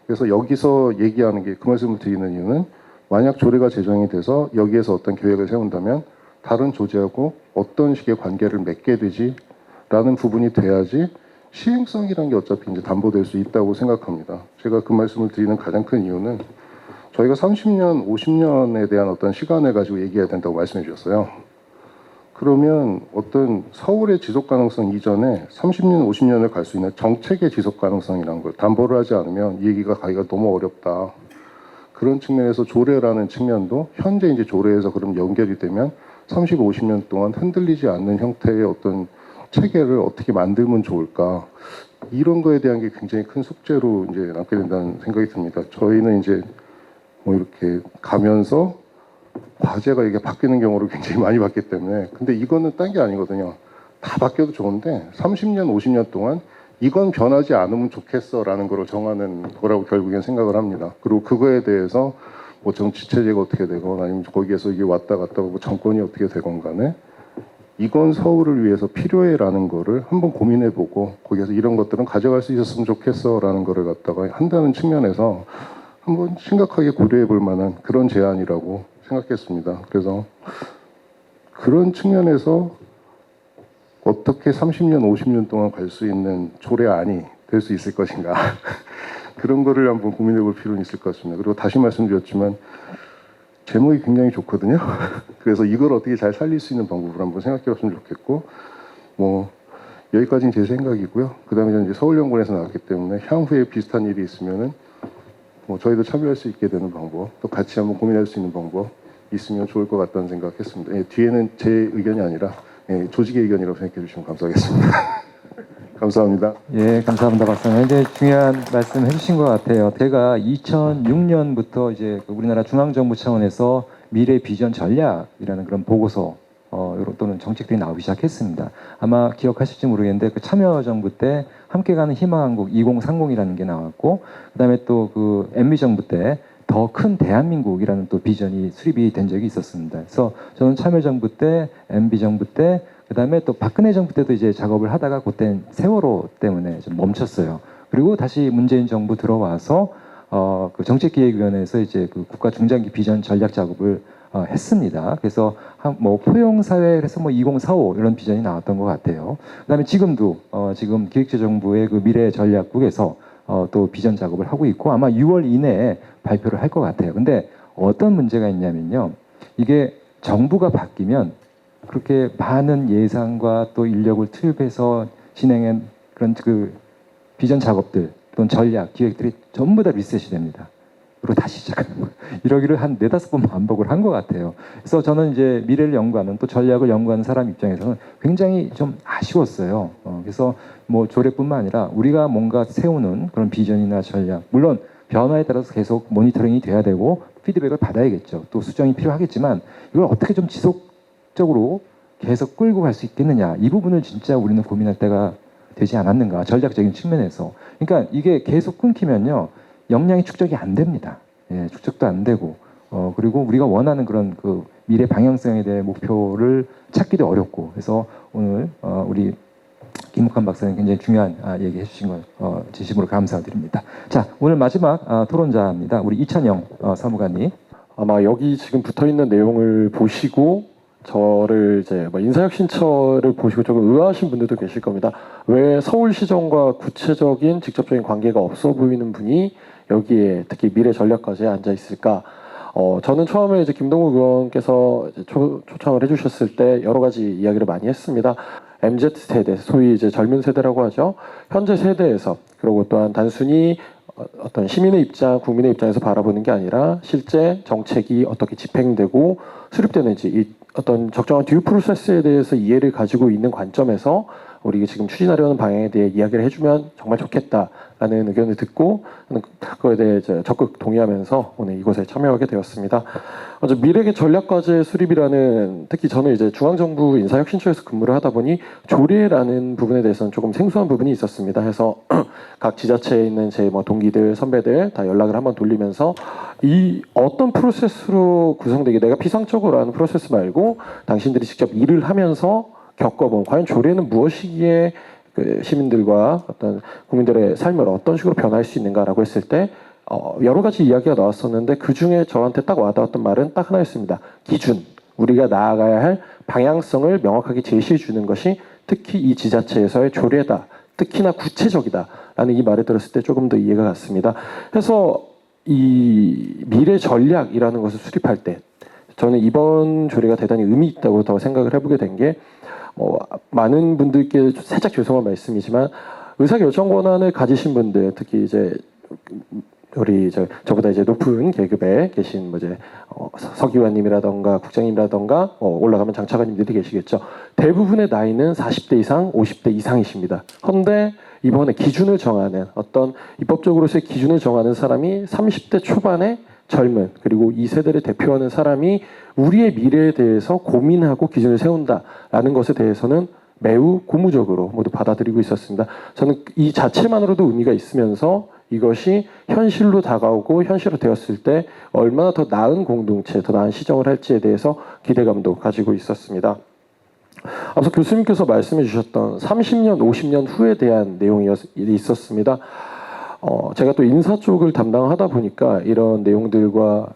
그래서 여기서 얘기하는 게 그 말씀을 드리는 이유는 만약 조례가 제정이 돼서 여기에서 어떤 계획을 세운다면 다른 조제하고 어떤 식의 관계를 맺게 되지라는 부분이 돼야지 시행성이라는 게 어차피 이제 담보될 수 있다고 생각합니다. 제가 그 말씀을 드리는 가장 큰 이유는 저희가 30년, 50년에 대한 어떤 시간을 가지고 얘기해야 된다고 말씀해 주셨어요. 그러면 어떤 서울의 지속 가능성 이전에 30년, 50년을 갈 수 있는 정책의 지속 가능성이라는 걸 담보를 하지 않으면 이 얘기가 가기가 너무 어렵다. 그런 측면에서 조례라는 측면도 현재 이제 조례에서 그럼 연결이 되면 30, 50년 동안 흔들리지 않는 형태의 어떤 체계를 어떻게 만들면 좋을까. 이런 거에 대한 게 굉장히 큰 숙제로 이제 남게 된다는 생각이 듭니다. 저희는 이제 뭐 이렇게 가면서 과제가 이게 바뀌는 경우를 굉장히 많이 봤기 때문에 근데 이거는 딴 게 아니거든요. 다 바뀌어도 좋은데 30년, 50년 동안 이건 변하지 않으면 좋겠어라는 거를 정하는 거라고 결국엔 생각을 합니다. 그리고 그거에 대해서 뭐 정치 체제가 어떻게 되건 아니면 거기에서 이게 왔다 갔다 하고 정권이 어떻게 되건 간에 이건 서울을 위해서 필요해라는 거를 한번 고민해보고 거기에서 이런 것들은 가져갈 수 있었으면 좋겠어라는 거를 갖다가 한다는 측면에서 한번 심각하게 고려해볼 만한 그런 제안이라고 생각했습니다. 그래서 그런 측면에서 어떻게 30년, 50년 동안 갈 수 있는 조례안이 될 수 있을 것인가 그런 거를 한번 고민해 볼 필요는 있을 것 같습니다. 그리고 다시 말씀드렸지만 제목이 굉장히 좋거든요. 그래서 이걸 어떻게 잘 살릴 수 있는 방법을 한번 생각해 봤으면 좋겠고 뭐 여기까지는 제 생각이고요. 그다음에 저는 이제 서울연구원에서 나왔기 때문에 향후에 비슷한 일이 있으면은 뭐 저희도 참여할 수 있게 되는 방법, 또 같이 한번 고민할 수 있는 방법 있으면 좋을 것 같다는 생각했습니다. 예, 뒤에는 제 의견이 아니라 조직의 의견이라고 생각해 주시면 감사하겠습니다. 감사합니다. 예, 감사합니다, 박사님. 이제 중요한 말씀 해주신 것 같아요. 제가 2006년부터 이제 우리나라 중앙정부 차원에서 미래 비전 전략이라는 그런 보고서 또는 정책들이 나오기 시작했습니다. 아마 기억하실지 모르겠는데 그 참여정부 때 함께 가는 희망한국 2030이라는 게 나왔고, 그다음에 또 그 MB 정부 때 더 큰 대한민국이라는 또 비전이 수립이 된 적이 있었습니다. 그래서 저는 참여정부 때, MB 정부 때, 그다음에 또 박근혜 정부 때도 이제 작업을 하다가 그땐 세월호 때문에 좀 멈췄어요. 그리고 다시 문재인 정부 들어와서 그 정책기획위원회에서 이제 그 국가 중장기 비전 전략 작업을 했습니다. 그래서 뭐 포용사회 그래서 뭐 2045 이런 비전이 나왔던 것 같아요. 그다음에 지금도 지금 기획재정부의 그 미래 전략국에서 또 비전 작업을 하고 있고 아마 6월 이내에 발표를 할 것 같아요. 근데 어떤 문제가 있냐면요, 이게 정부가 바뀌면 그렇게 많은 예산과 또 인력을 투입해서 진행한 그런 그 비전 작업들 또는 전략 기획들이 전부 다 리셋이 됩니다. 그리고 다시 시작하는 거예요. 이러기를 한 4-5번 반복을 한 것 같아요. 그래서 저는 이제 미래를 연구하는 또 전략을 연구하는 사람 입장에서는 굉장히 좀 아쉬웠어요. 그래서 뭐 조례뿐만 아니라 우리가 뭔가 세우는 그런 비전이나 전략, 물론 변화에 따라서 계속 모니터링이 돼야 되고 피드백을 받아야겠죠. 또 수정이 필요하겠지만 이걸 어떻게 좀 지속적으로 계속 끌고 갈 수 있겠느냐, 이 부분을 진짜 우리는 고민할 때가 되지 않았는가, 전략적인 측면에서. 그러니까 이게 계속 끊기면요 역량이 축적이 안 됩니다. 예, 축적도 안 되고 그리고 우리가 원하는 그런 그 미래 방향성에 대해 목표를 찾기도 어렵고. 그래서 오늘 우리 김묵환 박사님 굉장히 중요한 얘기 해주신 걸 진심으로 감사드립니다. 자, 오늘 마지막 토론자입니다. 우리 이찬영 사무관님. 아마 여기 지금 붙어 있는 내용을 보시고 저를 이제 뭐 인사혁신처를 보시고 조금 의아하신 분들도 계실 겁니다. 왜 서울시정과 구체적인 직접적인 관계가 없어 보이는 분이 여기에 특히 미래전략과제에 앉아 있을까? 저는 처음에 이제 김동욱 의원께서 이제 초청을 해주셨을 때 여러 가지 이야기를 많이 했습니다. MZ 세대, 소위 이제 젊은 세대라고 하죠. 현재 세대에서, 그리고 또한 단순히 어떤 시민의 입장, 국민의 입장에서 바라보는 게 아니라 실제 정책이 어떻게 집행되고 수립되는지 이 어떤 적정한 듀 프로세스에 대해서 이해를 가지고 있는 관점에서 우리 지금 추진하려는 방향에 대해 이야기를 해주면 정말 좋겠다라는 의견을 듣고 그거에 대해 적극 동의하면서 오늘 이곳에 참여하게 되었습니다. 먼저 미래의 전략과제 수립이라는, 특히 저는 이제 중앙정부 인사혁신처에서 근무를 하다 보니 조례라는 부분에 대해서는 조금 생소한 부분이 있었습니다. 해서 각 지자체에 있는 제 뭐 동기들, 선배들 다 연락을 한번 돌리면서 이 어떤 프로세스로 구성되게, 내가 피상적으로 하는 프로세스 말고 당신들이 직접 일을 하면서 겪어본 과연 조례는 무엇이기에 그 시민들과 어떤 국민들의 삶을 어떤 식으로 변화할 수 있는가라고 했을 때 여러 가지 이야기가 나왔었는데 그 중에 저한테 딱 와닿았던 말은 딱 하나였습니다. 기준, 우리가 나아가야 할 방향성을 명확하게 제시해 주는 것이 특히 이 지자체에서의 조례다, 특히나 구체적이다라는 이 말을 들었을 때 조금 더 이해가 갔습니다. 그래서 이 미래 전략이라는 것을 수립할 때 저는 이번 조례가 대단히 의미 있다고 더 생각을 해보게 된 게, 많은 분들께 살짝 죄송한 말씀이지만 의사결정 권한을 가지신 분들, 특히 이제 우리 저보다 이제 높은 계급에 계신 뭐 이제 서기관님이라던가 국장님이라던가 올라가면 장차관님들이 계시겠죠. 대부분의 나이는 40대 이상, 50대 이상이십니다. 그런데 이번에 기준을 정하는, 어떤 입법적으로서의 기준을 정하는 사람이 30대 초반의 젊은, 그리고 이 세대를 대표하는 사람이 우리의 미래에 대해서 고민하고 기준을 세운다라는 것에 대해서는 매우 고무적으로 모두 받아들이고 있었습니다. 저는 이 자체만으로도 의미가 있으면서 이것이 현실로 다가오고 현실로 되었을 때 얼마나 더 나은 공동체, 더 나은 시정을 할지에 대해서 기대감도 가지고 있었습니다. 앞서 교수님께서 말씀해 주셨던 30년, 50년 후에 대한 내용이 있었습니다. 제가 또 인사 쪽을 담당하다 보니까 이런 내용들과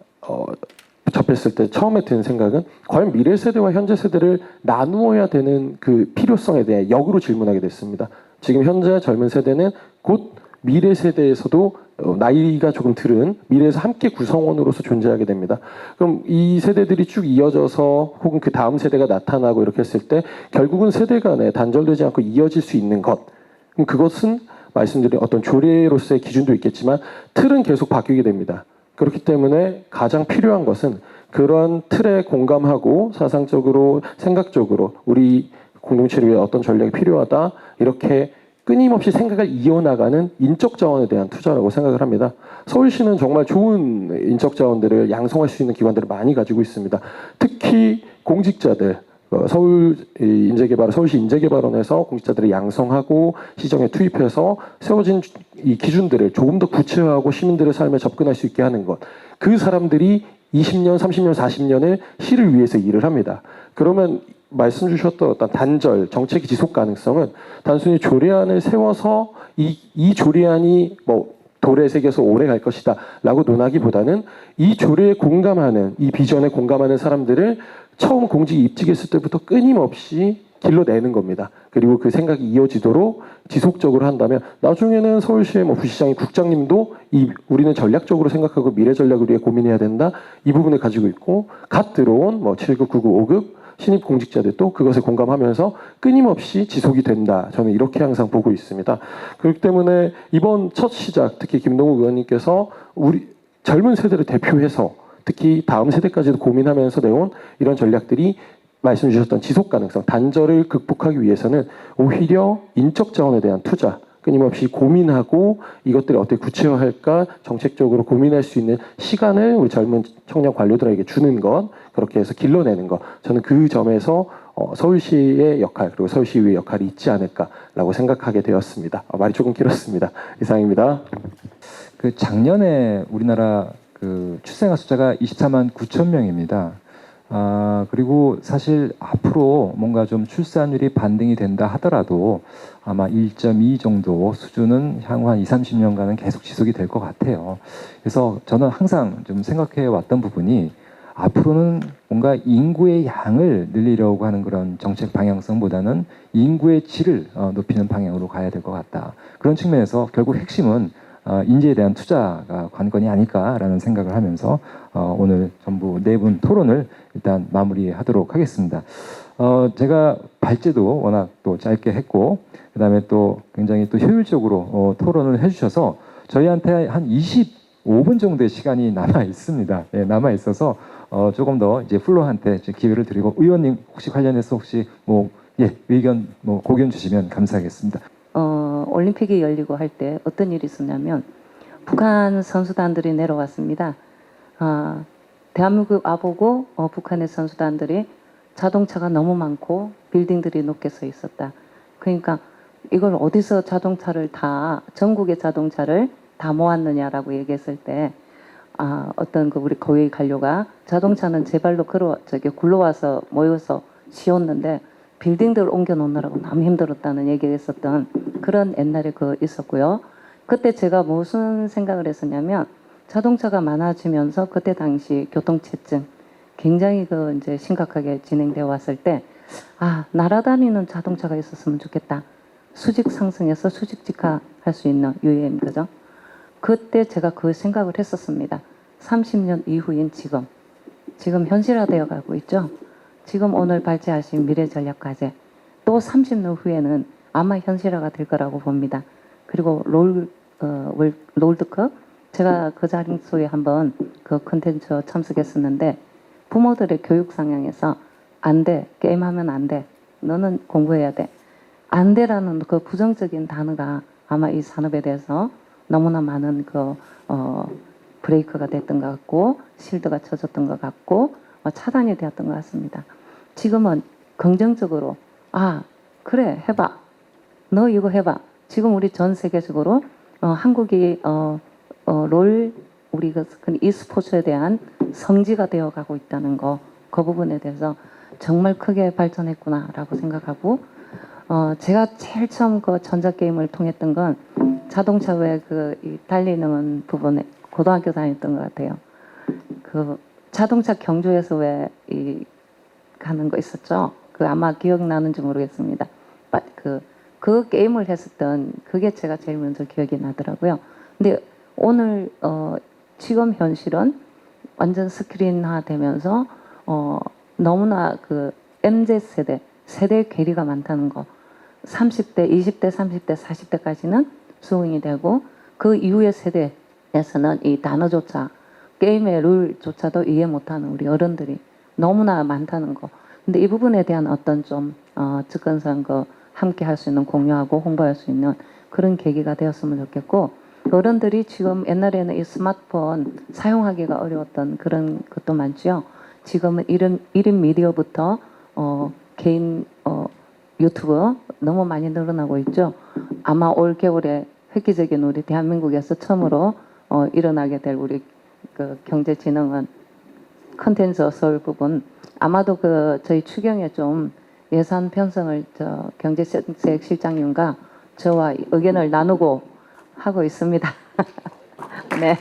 접했을 때 처음에 든 생각은 과연 미래 세대와 현재 세대를 나누어야 되는 그 필요성에 대해 역으로 질문하게 됐습니다. 지금 현재 젊은 세대는 곧 미래 세대에서도 나이가 조금 들은 미래에서 함께 구성원으로서 존재하게 됩니다. 그럼 이 세대들이 쭉 이어져서 혹은 그 다음 세대가 나타나고 이렇게 했을 때 결국은 세대 간에 단절되지 않고 이어질 수 있는 것. 그럼 그것은 말씀드린 어떤 조례로서의 기준도 있겠지만 틀은 계속 바뀌게 됩니다. 그렇기 때문에 가장 필요한 것은 그런 틀에 공감하고 사상적으로 생각적으로 우리 공동체를 위해 어떤 전략이 필요하다 이렇게 끊임없이 생각을 이어나가는 인적 자원에 대한 투자라고 생각을 합니다. 서울시는 정말 좋은 인적 자원들을 양성할 수 있는 기관들을 많이 가지고 있습니다. 특히 공직자들 서울시 인재개발원에서 공직자들을 양성하고 시정에 투입해서 세워진 이 기준들을 조금 더 구체화하고 시민들의 삶에 접근할 수 있게 하는 것. 그 사람들이 20년, 30년, 40년을 시를 위해서 일을 합니다. 그러면 말씀 주셨던 어떤 단절, 정책의 지속 가능성은 단순히 조례안을 세워서 이 조례안이 뭐 도래 세계에서 오래 갈 것이다 라고 논하기보다는 이 조례에 공감하는, 이 비전에 공감하는 사람들을 처음 공직에 입직했을 때부터 끊임없이 길러내는 겁니다. 그리고 그 생각이 이어지도록 지속적으로 한다면 나중에는 서울시의 뭐 부시장이 국장님도 우리는 전략적으로 생각하고 미래 전략을 위해 고민해야 된다. 이 부분을 가지고 있고 갓 들어온 뭐 7급, 9급, 5급 신입 공직자들도 그것에 공감하면서 끊임없이 지속이 된다. 저는 이렇게 항상 보고 있습니다. 그렇기 때문에 이번 첫 시작, 특히 김동욱 의원님께서 우리 젊은 세대를 대표해서 특히 다음 세대까지도 고민하면서 내온 이런 전략들이 말씀 주셨던 지속 가능성, 단절을 극복하기 위해서는 오히려 인적 자원에 대한 투자, 끊임없이 고민하고 이것들을 어떻게 구체화할까 정책적으로 고민할 수 있는 시간을 우리 젊은 청년 관료들에게 주는 것, 그렇게 해서 길러내는 것, 저는 그 점에서 서울시의 역할 그리고 서울시의회 역할이 있지 않을까라고 생각하게 되었습니다. 말이 조금 길었습니다. 이상입니다. 그 작년에 우리나라 그 출생아 숫자가 24만 9천 명입니다. 그리고 사실 앞으로 뭔가 좀 출산율이 반등이 된다 하더라도 아마 1.2 정도 수준은 향후 한 20, 30년간은 계속 지속이 될 것 같아요. 그래서 저는 항상 좀 생각해 왔던 부분이 앞으로는 뭔가 인구의 양을 늘리려고 하는 그런 정책 방향성보다는 인구의 질을 높이는 방향으로 가야 될 것 같다. 그런 측면에서 결국 핵심은 인재에 대한 투자가 관건이 아닐까라는 생각을 하면서 오늘 전부 네 분 토론을 일단 마무리하도록 하겠습니다. 제가 발제도 워낙 또 짧게 했고 그다음에 또 굉장히 또 효율적으로 토론을 해주셔서 저희한테 한 25분 정도의 시간이 남아 있습니다. 네, 남아 있어서 조금 더 이제 플로한테 기회를 드리고 의원님 혹시 관련해서 혹시 의견 고견 주시면 감사하겠습니다. 올림픽이 열리고 할 때 어떤 일이 있었냐면 북한 선수단들이 내려왔습니다. 대한민국 와보고 북한의 선수단들이 자동차가 너무 많고 빌딩들이 높게 서 있었다. 그러니까 이걸 어디서 자동차를 다 전국의 자동차를 다 모았느냐라고 얘기했을 때 어떤 그 우리 고위 관료가 자동차는 제 발로 굴러와서 모여서 씌웠는데 빌딩들을 옮겨 놓느라고 너무 힘들었다는 얘기를 했었던 그런 옛날에 있었고요. 그때 제가 무슨 생각을 했었냐면 자동차가 많아지면서 그때 당시 교통체증 굉장히 이제 심각하게 진행되어 왔을 때 날아다니는 자동차가 있었으면 좋겠다. 수직 상승해서 수직 직하할 수 있는 UAM 그죠? 그때 제가 그 생각을 했었습니다. 30년 이후인 지금 현실화되어 가고 있죠. 지금 오늘 발제하신 미래전략과제 또 30년 후에는 아마 현실화가 될 거라고 봅니다. 그리고 롤드컵 제가 그 장소에 한번 그 콘텐츠 참석했었는데 부모들의 교육 상황에서 안 돼, 게임하면 안 돼, 너는 공부해야 돼, 안 돼라는 그 부정적인 단어가 아마 이 산업에 대해서 너무나 많은 브레이크가 됐던 것 같고 실드가 쳐졌던 것 같고 차단이 되었던 것 같습니다. 지금은 긍정적으로 그래 해봐, 너 이거 해봐. 지금 우리 전 세계적으로 한국이 우리 e스포츠에 대한 성지가 되어 가고 있다는 그 부분에 대해서 정말 크게 발전했구나라고 생각하고 제가 제일 처음 전자게임을 통했던 건 자동차 외 달리는 부분에 고등학교 다녔던 것 같아요. 자동차 경주에서 가는 거 있었죠. 아마 기억나는지 모르겠습니다. 그 게임을 했었던 그게 제가 제일 먼저 기억이 나더라고요. 근데 오늘 지금 현실은 완전 스크린화 되면서 너무나 그 MZ 세대 괴리가 많다는 거. 30대, 20대, 30대, 40대까지는 수긍이 되고 그 이후의 세대에서는 이 단어조차 게임의 룰조차도 이해 못하는 우리 어른들이 너무나 많다는 거. 근데 이 부분에 대한 어떤 좀 접근성 함께 할 수 있는 공유하고 홍보할 수 있는 그런 계기가 되었으면 좋겠고 어른들이 지금 옛날에는 이 스마트폰 사용하기가 어려웠던 그런 것도 많지요. 지금은 1인 미디어부터 개인 유튜브 너무 많이 늘어나고 있죠. 아마 올 겨울에 획기적인 우리 대한민국에서 처음으로 일어나게 될 우리 그 경제진흥원 컨텐츠 서울 부분 아마도 그 저희 추경에 좀 예산 편성을 경제실장님과 저와 의견을 나누고 하고 있습니다. 네.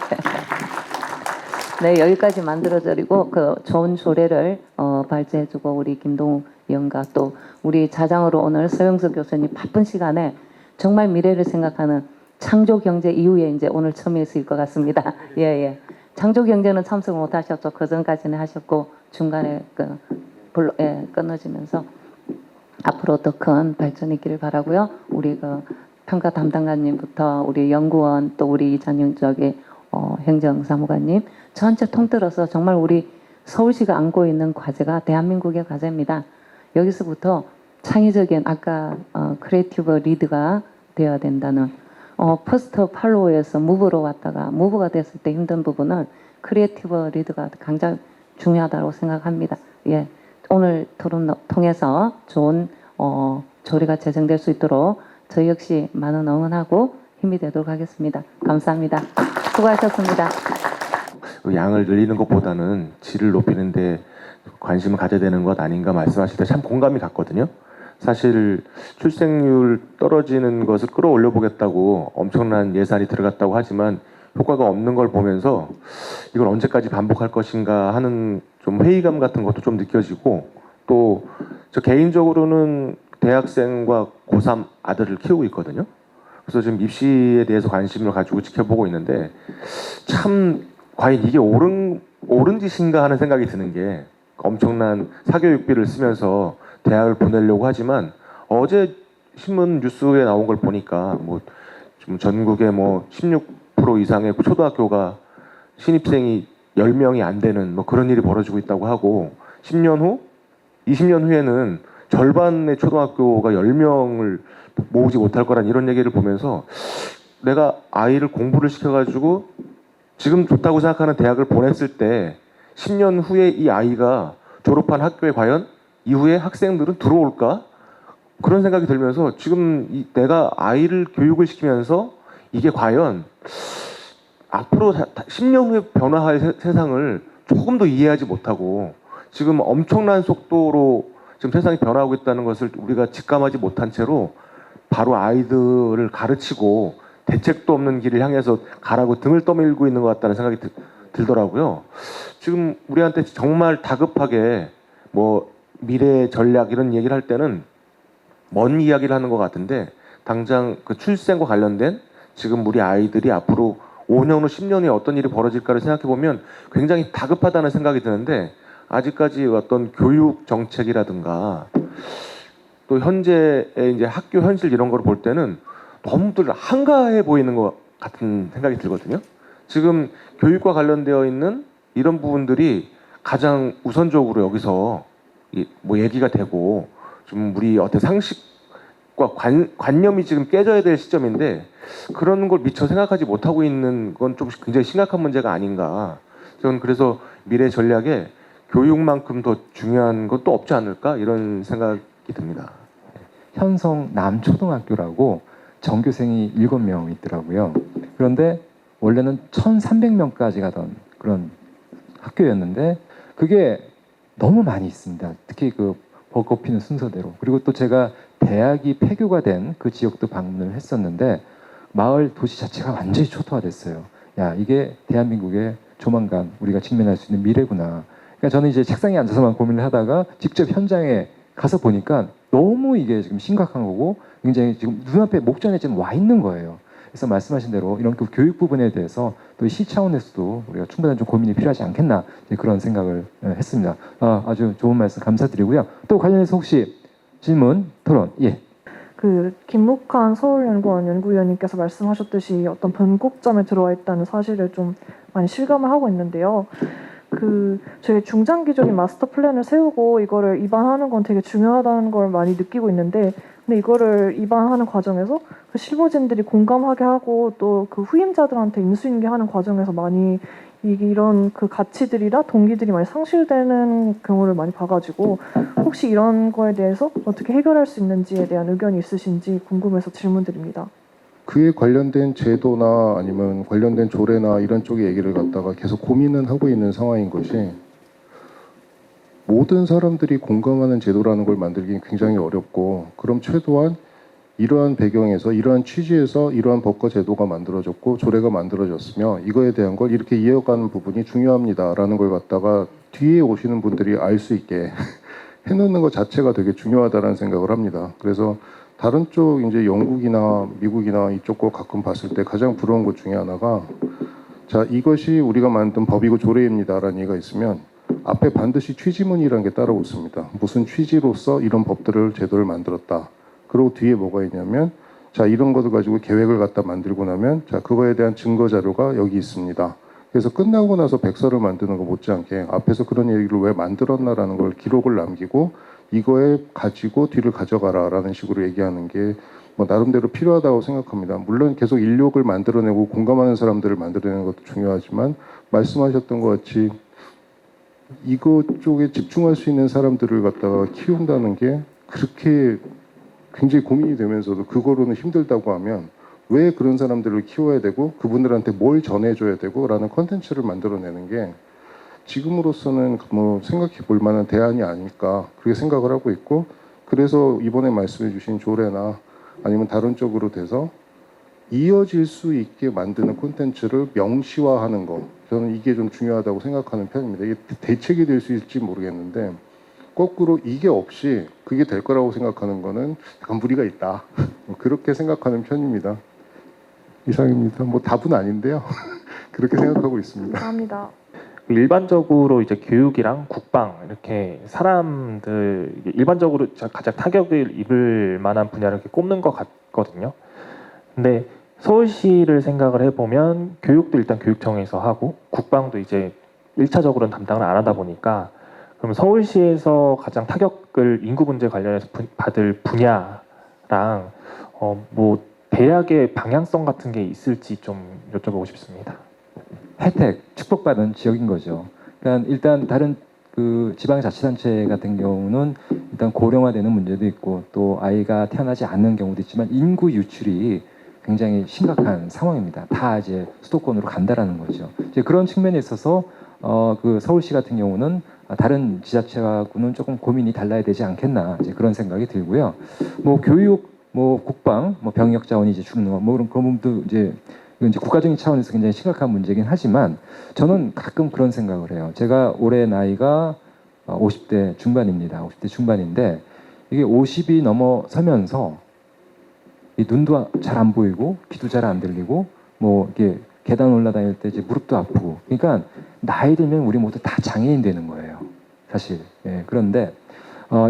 네, 여기까지 만들어드리고 그 좋은 조례를 발제해주고 우리 김동욱 의원과 또 우리 자장으로 오늘 서영석 교수님 바쁜 시간에 정말 미래를 생각하는 창조 경제 이후에 이제 오늘 처음이실 것 같습니다. 예, 예. 창조 경제는 참석 못 하셨죠. 그 전까지는 하셨고 중간에 끊어지면서 앞으로 더 큰 발전이 있기를 바라고요. 우리 그 평가 담당관님부터 우리 연구원 또 우리 이찬영 행정사무관님 전체 통틀어서 정말 우리 서울시가 안고 있는 과제가 대한민국의 과제입니다. 여기서부터 창의적인 아까 크리에이티브 리드가 되어야 된다는 퍼스트 팔로우에서 무브로 왔다가 무브가 됐을 때 힘든 부분은 크리에이티브 리드가 가장 중요하다고 생각합니다. 예, 오늘 토론 통해서 좋은 조례가 제정될 수 있도록 저 역시 많은 응원하고 힘이 되도록 하겠습니다. 감사합니다. 수고하셨습니다. 양을 늘리는 것보다는 질을 높이는 데 관심을 가져야 되는 것 아닌가 말씀하실 때 참 공감이 갔거든요. 사실 출생률 떨어지는 것을 끌어올려 보겠다고 엄청난 예산이 들어갔다고 하지만 효과가 없는 걸 보면서 이걸 언제까지 반복할 것인가 하는 좀 회의감 같은 것도 좀 느껴지고 또 저 개인적으로는 대학생과 고3 아들을 키우고 있거든요. 그래서 지금 입시에 대해서 관심을 가지고 지켜보고 있는데 참 과연 이게 옳은 짓인가 하는 생각이 드는 게 엄청난 사교육비를 쓰면서 대학을 보내려고 하지만 어제 신문 뉴스에 나온 걸 보니까 뭐 지금 전국에 뭐 16% 이상의 초등학교가 신입생이 10명이 안 되는 뭐 그런 일이 벌어지고 있다고 하고 10년 후, 20년 후에는 절반의 초등학교가 10명을 모으지 못할 거란 이런 얘기를 보면서 내가 아이를 공부를 시켜가지고 지금 좋다고 생각하는 대학을 보냈을 때 10년 후에 이 아이가 졸업한 학교에 과연 이후에 학생들은 들어올까? 그런 생각이 들면서 지금 내가 아이를 교육을 시키면서 이게 과연 앞으로 10년 후에 변화할 세상을 조금 더 이해하지 못하고 지금 엄청난 속도로 지금 세상이 변화하고 있다는 것을 우리가 직감하지 못한 채로 바로 아이들을 가르치고 대책도 없는 길을 향해서 가라고 등을 떠밀고 있는 것 같다는 생각이 들더라고요. 지금 우리한테 정말 다급하게 뭐 미래 전략 이런 얘기를 할 때는 먼 이야기를 하는 것 같은데 당장 그 출생과 관련된 지금 우리 아이들이 앞으로 5년 후 10년 후에 어떤 일이 벌어질까를 생각해 보면 굉장히 다급하다는 생각이 드는데 아직까지 어떤 교육 정책이라든가 또 현재의 이제 학교 현실 이런 걸 볼 때는 너무들 한가해 보이는 것 같은 생각이 들거든요. 지금 교육과 관련되어 있는 이런 부분들이 가장 우선적으로 여기서 뭐 얘기가 되고 좀 우리 어떤 상식과 관념이 지금 깨져야 될 시점인데 그런 걸 미처 생각하지 못하고 있는 건 좀 굉장히 심각한 문제가 아닌가. 저는 그래서 미래 전략에 교육만큼 더 중요한 건 또 없지 않을까 이런 생각이 듭니다. 현성 남초등학교라고 전교생이 7명 있더라고요. 그런데 원래는 1,300명까지 가던 그런 학교였는데 그게 너무 많이 있습니다. 특히 그 벚꽃 피는 순서대로. 그리고 또 제가 대학이 폐교가 된 그 지역도 방문을 했었는데 마을 도시 자체가 완전히 초토화됐어요. 야, 이게 대한민국의 조만간 우리가 직면할 수 있는 미래구나. 그러니까 저는 이제 책상에 앉아서만 고민을 하다가 직접 현장에 가서 보니까 너무 이게 지금 심각한 거고 굉장히 지금 눈앞에 목전에 지금 와 있는 거예요. 그래서 말씀하신 대로 이런 그 교육 부분에 대해서 또 시 차원에서도 우리가 충분한 좀 고민이 필요하지 않겠나 그런 생각을 했습니다. 아주 좋은 말씀 감사드리고요. 또 관련해서 혹시 질문, 토론, 예. 그 김묵한 서울연구원 연구위원님께서 말씀하셨듯이 어떤 변곡점에 들어와 있다는 사실을 좀 많이 실감을 하고 있는데요. 그 저희 중장기적인 마스터 플랜을 세우고 이거를 입안하는 건 되게 중요하다는 걸 많이 느끼고 있는데, 근데 이거를 입안하는 과정에서 그 실무진들이 공감하게 하고 또 그 후임자들한테 인수인계하는 과정에서 많이 이런 그 가치들이나 동기들이 많이 상실되는 경우를 많이 봐가지고 혹시 이런 거에 대해서 어떻게 해결할 수 있는지에 대한 의견이 있으신지 궁금해서 질문드립니다. 그에 관련된 제도나 아니면 관련된 조례나 이런 쪽의 얘기를 갖다가 계속 고민은 하고 있는 상황인 것이, 모든 사람들이 공감하는 제도라는 걸 만들기 굉장히 어렵고, 그럼 최소한 이러한 배경에서 이러한 취지에서 이러한 법과 제도가 만들어졌고 조례가 만들어졌으며 이거에 대한 걸 이렇게 이어가는 부분이 중요합니다라는 걸 갖다가 뒤에 오시는 분들이 알 수 있게 해놓는 것 자체가 되게 중요하다라는 생각을 합니다. 그래서 다른 쪽 이제 영국이나 미국이나 이쪽 거 가끔 봤을 때 가장 부러운 것 중에 하나가, 자, 이것이 우리가 만든 법이고 조례입니다라는 얘기가 있으면 앞에 반드시 취지문이라는 게 따라오습니다. 무슨 취지로서 이런 법들을 제도를 만들었다. 그리고 뒤에 뭐가 있냐면, 자, 이런 것을 가지고 계획을 갖다 만들고 나면, 자, 그거에 대한 증거 자료가 여기 있습니다. 그래서 끝나고 나서 백서를 만드는 거 못지않게 앞에서 그런 얘기를 왜 만들었나라는 걸 기록을 남기고 이거에 가지고 뒤를 가져가라라는 식으로 얘기하는 게 뭐 나름대로 필요하다고 생각합니다. 물론 계속 인력을 만들어내고 공감하는 사람들을 만들어내는 것도 중요하지만, 말씀하셨던 것 같이 이거 쪽에 집중할 수 있는 사람들을 갖다가 키운다는 게 그렇게 굉장히 고민이 되면서도 그거로는 힘들다고 하면 왜 그런 사람들을 키워야 되고 그분들한테 뭘 전해줘야 되고 라는 컨텐츠를 만들어내는 게 지금으로서는 뭐 생각해 볼 만한 대안이 아닐까 그렇게 생각을 하고 있고, 그래서 이번에 말씀해 주신 조례나 아니면 다른 쪽으로 돼서 이어질 수 있게 만드는 콘텐츠를 명시화하는 거, 저는 이게 좀 중요하다고 생각하는 편입니다. 이게 대책이 될 수 있을지 모르겠는데 거꾸로 이게 없이 그게 될 거라고 생각하는 거는 약간 무리가 있다. 그렇게 생각하는 편입니다. 이상입니다. 뭐 답은 아닌데요. 그렇게 생각하고 있습니다. 감사합니다. 일반적으로 이제 교육이랑 국방 이렇게 사람들 일반적으로 가장 타격을 입을 만한 분야를 이렇게 꼽는 것 같거든요. 근데 서울시를 생각을 해보면 교육도 일단 교육청에서 하고 국방도 이제 1차적으로는 담당을 안 하다 보니까, 그럼 서울시에서 가장 타격을 인구 문제 관련해서 받을 분야랑 뭐 대학의 방향성 같은 게 있을지 좀 여쭤보고 싶습니다. 혜택, 축복받은 지역인 거죠. 그러니까 일단 다른 그 지방자치단체 같은 경우는 일단 고령화되는 문제도 있고 또 아이가 태어나지 않는 경우도 있지만 인구 유출이 굉장히 심각한 상황입니다. 다 이제 수도권으로 간다라는 거죠. 이제 그런 측면에 있어서 그 서울시 같은 경우는 다른 지자체하고는 조금 고민이 달라야 되지 않겠나 이제 그런 생각이 들고요. 뭐 교육, 뭐 국방, 뭐 병역 자원이 이제 죽는 거, 뭐 그런 부분도 이제 이건 이제 국가적인 차원에서 굉장히 심각한 문제긴 하지만 저는 가끔 그런 생각을 해요. 제가 올해 나이가 50대 중반입니다. 50대 중반인데 이게 50이 넘어서면서 이 눈도 잘 안 보이고 귀도 잘 안 들리고 뭐 이게 계단 올라다닐 때 이제 무릎도 아프고, 그러니까 나이 들면 우리 모두 다 장애인 되는 거예요, 사실. 예, 그런데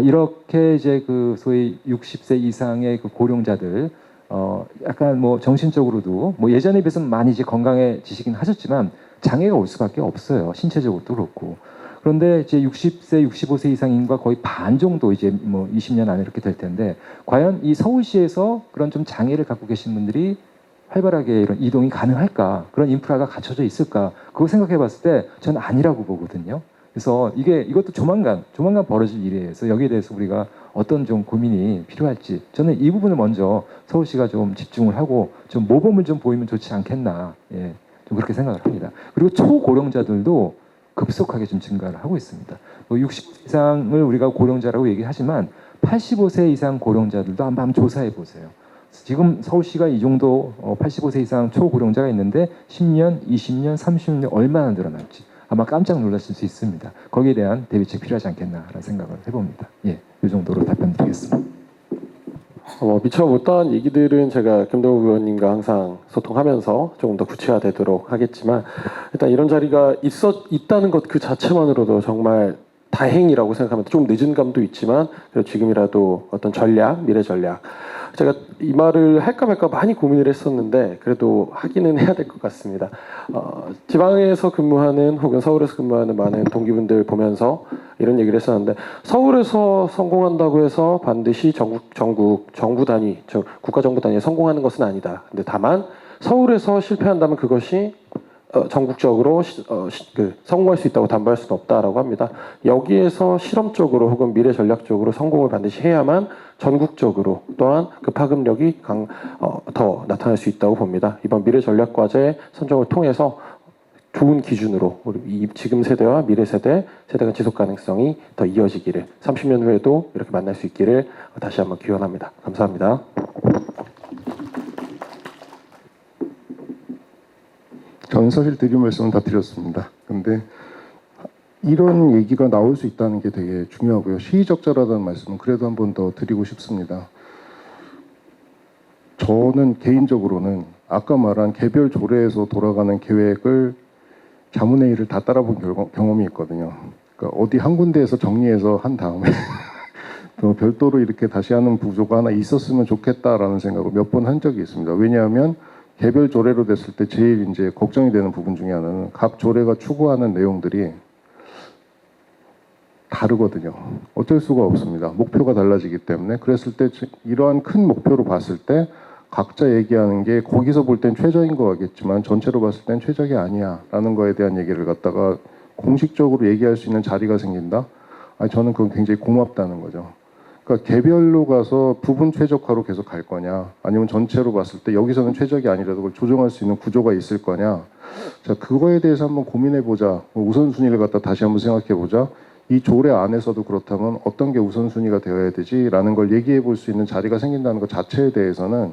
이렇게 이제 그 소위 60세 이상의 그 고령자들 약간 뭐 정신적으로도 뭐 예전에 비해서는 많이 이제 건강해지시긴 하셨지만 장애가 올 수밖에 없어요. 신체적으로도 그렇고. 그런데 이제 60세, 65세 이상 인구가 거의 반 정도 이제 뭐 20년 안에 이렇게 될 텐데, 과연 이 서울시에서 그런 좀 장애를 갖고 계신 분들이 활발하게 이런 이동이 가능할까? 그런 인프라가 갖춰져 있을까? 그거 생각해 봤을 때 저는 아니라고 보거든요. 그래서 이것도 조만간 벌어질 일이에요. 그래서 여기에 대해서 우리가 어떤 좀 고민이 필요할지, 저는 이 부분을 먼저 서울시가 좀 집중을 하고 좀 모범을 좀 보이면 좋지 않겠나, 예, 좀 그렇게 생각을 합니다. 그리고 초고령자들도 급속하게 좀 증가를 하고 있습니다. 60 이상을 우리가 고령자라고 얘기하지만 85세 이상 고령자들도 한번 조사해 보세요. 지금 서울시가 이 정도 85세 이상 초고령자가 있는데 10년, 20년, 30년 얼마나 늘어날지 아마 깜짝 놀라실 수 있습니다. 거기에 대한 대비책 필요하지 않겠나라는 생각을 해봅니다. 예, 이 정도로 답변드리겠습니다. 미처 못다한 얘기들은 제가 김동욱 의원님과 항상 소통하면서 조금 더 구체화되도록 하겠지만 일단 이런 자리가 있다는 것 그 자체만으로도 정말 다행이라고 생각합니다. 좀 늦은 감도 있지만 그래도 지금이라도 어떤 전략, 미래 전략. 제가 이 말을 할까 말까 많이 고민을 했었는데 그래도 하기는 해야 될 것 같습니다. 지방에서 근무하는 혹은 서울에서 근무하는 많은 동기분들 보면서 이런 얘기를 했었는데 서울에서 성공한다고 해서 반드시 정부 단위, 국가 정부 단위에 성공하는 것은 아니다. 근데 다만 서울에서 실패한다면 그것이 전국적으로 성공할 수 있다고 담보할 수는 없다라고 합니다. 여기에서 실험적으로 혹은 미래 전략적으로 성공을 반드시 해야만 전국적으로 또한 그 파급력이 더 나타날 수 있다고 봅니다. 이번 미래 전략 과제 선정을 통해서 좋은 기준으로 우리 지금 세대와 미래 세대 간 지속 가능성이 더 이어지기를 30년 후에도 이렇게 만날 수 있기를 다시 한번 기원합니다. 감사합니다. 저는 사실 드릴 말씀은 다 드렸습니다. 근데 이런 얘기가 나올 수 있다는 게 되게 중요하고요. 시의적절하다는 말씀은 그래도 한 번 더 드리고 싶습니다. 저는 개인적으로는 아까 말한 개별 조례에서 돌아가는 계획을 자문회의를 다 따라본 경험이 있거든요. 그러니까 어디 한 군데에서 정리해서 한 다음에 또 별도로 이렇게 다시 하는 구조가 하나 있었으면 좋겠다라는 생각을 몇 번 한 적이 있습니다. 왜냐하면 개별 조례로 됐을 때 제일 이제 걱정이 되는 부분 중에 하나는 각 조례가 추구하는 내용들이 다르거든요. 어쩔 수가 없습니다. 목표가 달라지기 때문에. 그랬을 때 이러한 큰 목표로 봤을 때 각자 얘기하는 게 거기서 볼 땐 최저인 것 같겠지만 전체로 봤을 땐 최적이 아니야 라는 거에 대한 얘기를 갖다가 공식적으로 얘기할 수 있는 자리가 생긴다? 저는 그건 굉장히 고맙다는 거죠. 그러니까 개별로 가서 부분 최적화로 계속 갈 거냐, 아니면 전체로 봤을 때 여기서는 최적이 아니라도 그걸 조정할 수 있는 구조가 있을 거냐. 자, 그거에 대해서 한번 고민해 보자. 우선순위를 갖다 다시 한번 생각해 보자. 이 조례 안에서도 그렇다면 어떤 게 우선순위가 되어야 되지라는 걸 얘기해 볼 수 있는 자리가 생긴다는 것 자체에 대해서는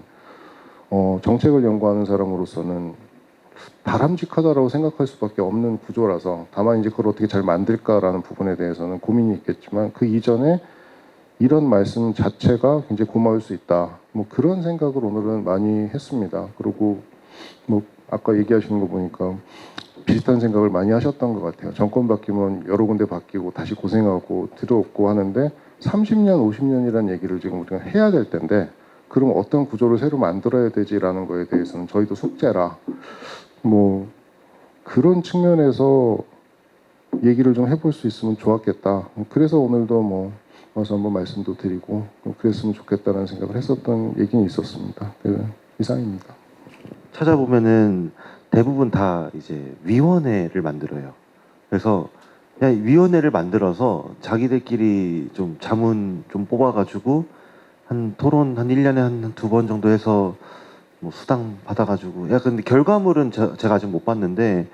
정책을 연구하는 사람으로서는 바람직하다라고 생각할 수밖에 없는 구조라서, 다만 이제 그걸 어떻게 잘 만들까라는 부분에 대해서는 고민이 있겠지만 그 이전에 이런 말씀 자체가 굉장히 고마울 수 있다. 뭐 그런 생각을 오늘은 많이 했습니다. 그리고 뭐 아까 얘기하시는 거 보니까 비슷한 생각을 많이 하셨던 것 같아요. 정권 바뀌면 여러 군데 바뀌고 다시 고생하고 들어오고 하는데 30년, 50년이라는 얘기를 지금 우리가 해야 될 텐데 그럼 어떤 구조를 새로 만들어야 되지라는 거에 대해서는 저희도 숙제라. 뭐 그런 측면에서 얘기를 좀 해볼 수 있으면 좋았겠다. 그래서 오늘도 뭐 와서 한번 말씀도 드리고 그랬으면 좋겠다는 생각을 했었던 얘기는 있었습니다. 이상입니다. 찾아보면은 대부분 다 이제 위원회를 만들어요. 그래서 그냥 위원회를 만들어서 자기들끼리 좀 자문 좀 뽑아가지고 한 토론 한 1년에 한 2번 정도 해서 뭐 수당 받아가지고 근데 결과물은 제가 아직 못 봤는데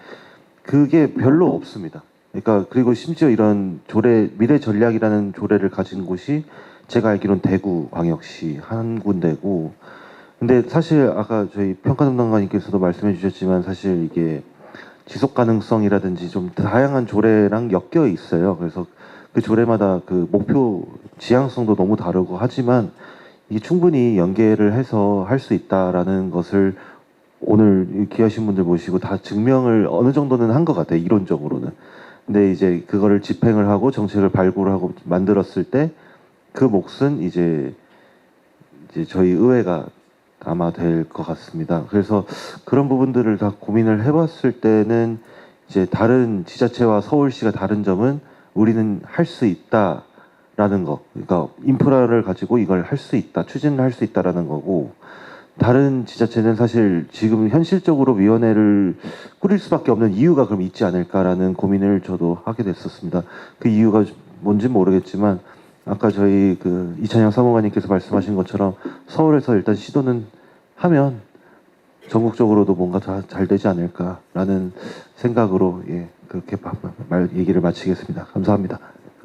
그게 별로 없습니다. 그러니까 그리고 심지어 이런 미래 전략이라는 조례를 가진 곳이 제가 알기로는 대구광역시 한 군데고, 근데 사실 아까 저희 평가담당관님께서도 말씀해 주셨지만 사실 이게 지속 가능성이라든지 좀 다양한 조례랑 엮여 있어요. 그래서 그 조례마다 그 목표 지향성도 너무 다르고 하지만 이게 충분히 연계를 해서 할 수 있다라는 것을 오늘 귀하신 분들 모시고 다 증명을 어느 정도는 한 것 같아요. 이론적으로는. 근데 이제 그거를 집행을 하고 정책을 발굴하고 만들었을 때 그 몫은 이제 저희 의회가 아마 될 것 같습니다. 그래서 그런 부분들을 다 고민을 해봤을 때는 이제 다른 지자체와 서울시가 다른 점은 우리는 할 수 있다라는 거, 그러니까 인프라를 가지고 이걸 할 수 있다, 추진을 할 수 있다라는 거고, 다른 지자체는 사실 지금 현실적으로 위원회를 꾸릴 수밖에 없는 이유가 그럼 있지 않을까라는 고민을 저도 하게 됐었습니다. 그 이유가 뭔지 모르겠지만 아까 저희 그 이찬영 사무관님께서 말씀하신 것처럼 서울에서 일단 시도는 하면 전국적으로도 뭔가 다 잘 되지 않을까라는 생각으로 그렇게 얘기를 마치겠습니다. 감사합니다.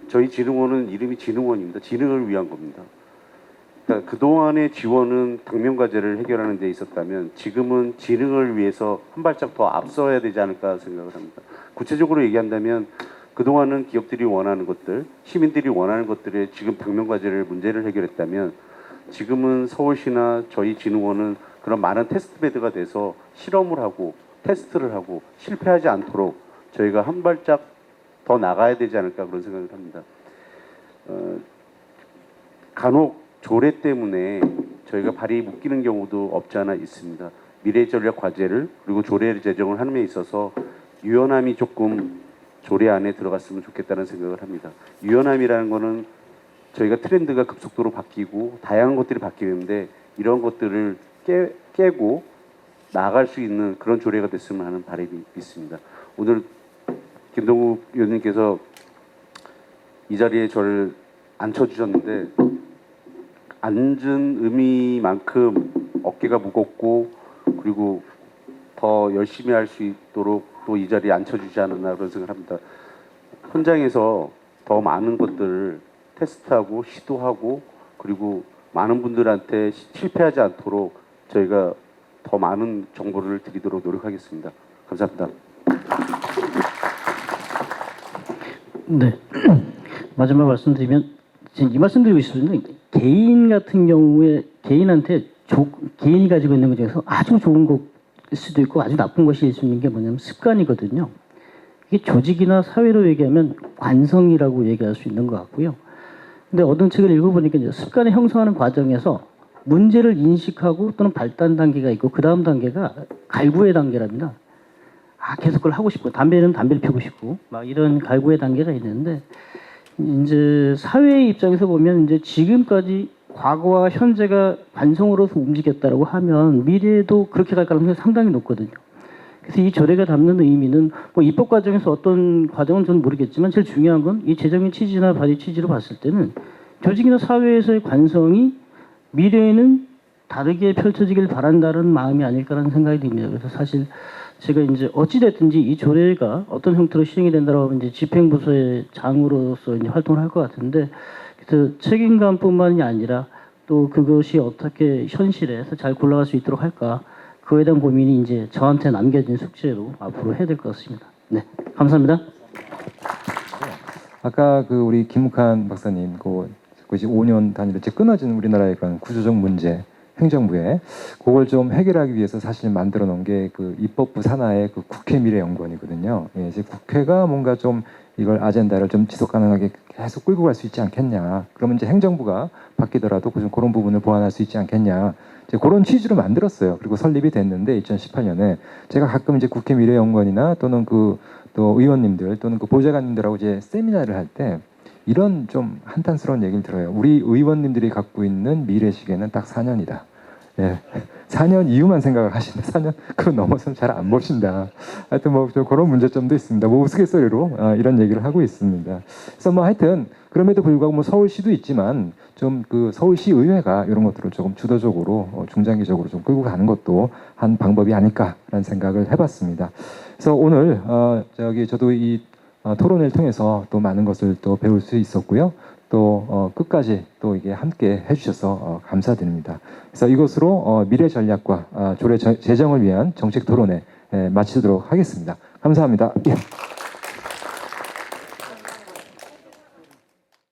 저희 진흥원은 이름이 진흥원입니다. 진흥을 위한 겁니다. 그러니까 그동안의 지원은 당면과제를 해결하는 데 있었다면 지금은 진흥을 위해서 한 발짝 더 앞서야 되지 않을까 생각을 합니다. 구체적으로 얘기한다면 그동안은 기업들이 원하는 것들, 시민들이 원하는 것들에 지금 당면과제를 문제를 해결했다면 지금은 서울시나 저희 진흥원은 그런 많은 테스트베드가 돼서 실험을 하고 테스트를 하고 실패하지 않도록 저희가 한 발짝 더 나가야 되지 않을까 그런 생각을 합니다. 간혹 조례 때문에 저희가 발이 묶이는 경우도 없지 않아 있습니다. 미래전략 과제를 그리고 조례 제정을 하는 데 있어서 유연함이 조금 조례 안에 들어갔으면 좋겠다는 생각을 합니다. 유연함이라는 거는 저희가 트렌드가 급속도로 바뀌고 다양한 것들이 바뀌는데 이런 것들을 깨고 나아갈 수 있는 그런 조례가 됐으면 하는 바람이 있습니다. 오늘 김동욱 의원님께서 이 자리에 저를 앉혀주셨는데 앉은 의미만큼 어깨가 무겁고 그리고 더 열심히 할 수 있도록 또 이 자리에 앉혀주지 않았나 그런 생각을 합니다. 현장에서 더 많은 것들을 테스트하고 시도하고 그리고 많은 분들한테 실패하지 않도록 저희가 더 많은 정보를 드리도록 노력하겠습니다. 감사합니다. 네. 마지막 말씀드리면 지금 이 말씀드리고 싶은데 개인 같은 경우에 개인한테 개인이 가지고 있는 것 중에서 아주 좋은 것일 수도 있고 아주 나쁜 것일 수 있는 게 뭐냐면 습관이거든요. 이게 조직이나 사회로 얘기하면 관성이라고 얘기할 수 있는 것 같고요. 근데 어떤 책을 읽어보니까 이제 습관을 형성하는 과정에서 문제를 인식하고 또는 발단 단계가 있고 그 다음 단계가 갈구의 단계랍니다. 계속 그걸 하고 싶고 담배는 담배를 피우고 싶고 막 이런 갈구의 단계가 있는데 이제 사회의 입장에서 보면 이제 지금까지 과거와 현재가 관성으로서 움직였다라고 하면 미래에도 그렇게 갈 가능성이 상당히 높거든요. 그래서 이 조례가 담는 의미는 뭐 입법 과정에서 어떤 과정은 저는 모르겠지만 제일 중요한 건 이 제정의 취지나 발의 취지로 봤을 때는 조직이나 사회에서의 관성이 미래에는 다르게 펼쳐지길 바란다는 마음이 아닐까라는 생각이 듭니다. 그래서 사실 제가 이제 어찌됐든지 이 조례가 어떤 형태로 시행이 된다고 하면 이제 집행부서의 장으로서 이제 활동을 할 것 같은데 그래서 책임감뿐만이 아니라 또 그것이 어떻게 현실에서 잘 굴러갈 수 있도록 할까 그에 대한 고민이 이제 저한테 남겨진 숙제로 앞으로 해야 될 것 같습니다. 네, 감사합니다. 아까 그 우리 김묵한 박사님 그것이 5년 단위로 이제 끊어진 우리나라의 그런 구조적 문제 행정부에 그걸 좀 해결하기 위해서 사실 만들어 놓은 게 그 입법부 산하의 그 국회 미래연구원이거든요. 예, 이제 국회가 뭔가 좀 이걸 아젠다를 좀 지속 가능하게 계속 끌고 갈 수 있지 않겠냐. 그러면 이제 행정부가 바뀌더라도 그런 부분을 보완할 수 있지 않겠냐. 이제 그런 취지로 만들었어요. 그리고 설립이 됐는데 2018년에 제가 가끔 이제 국회 미래연구원이나 또는 또 의원님들 또는 그 보좌관님들하고 이제 세미나를 할 때 이런 좀 한탄스러운 얘기를 들어요. 우리 의원님들이 갖고 있는 미래 시계는 딱 4년이다. 예, 4년 이후만 생각을 하시는데 4년 그거 넘어서는 잘 안 보신다. 하여튼 뭐 좀 그런 문제점도 있습니다. 뭐 우스갯소리로 이런 얘기를 하고 있습니다. 그래서 뭐 하여튼 그럼에도 불구하고 뭐 서울시도 있지만 좀 그 서울시 의회가 이런 것들을 조금 주도적으로 중장기적으로 좀 끌고 가는 것도 한 방법이 아닐까라는 생각을 해봤습니다. 그래서 오늘 저도 이 토론회를 통해서 또 많은 것을 또 배울 수 있었고요. 또 끝까지 또 이게 함께 해주셔서 감사드립니다. 그래서 이것으로 미래 전략과 조례 제정을 위한 정책 토론회 마치도록 하겠습니다. 감사합니다. 예.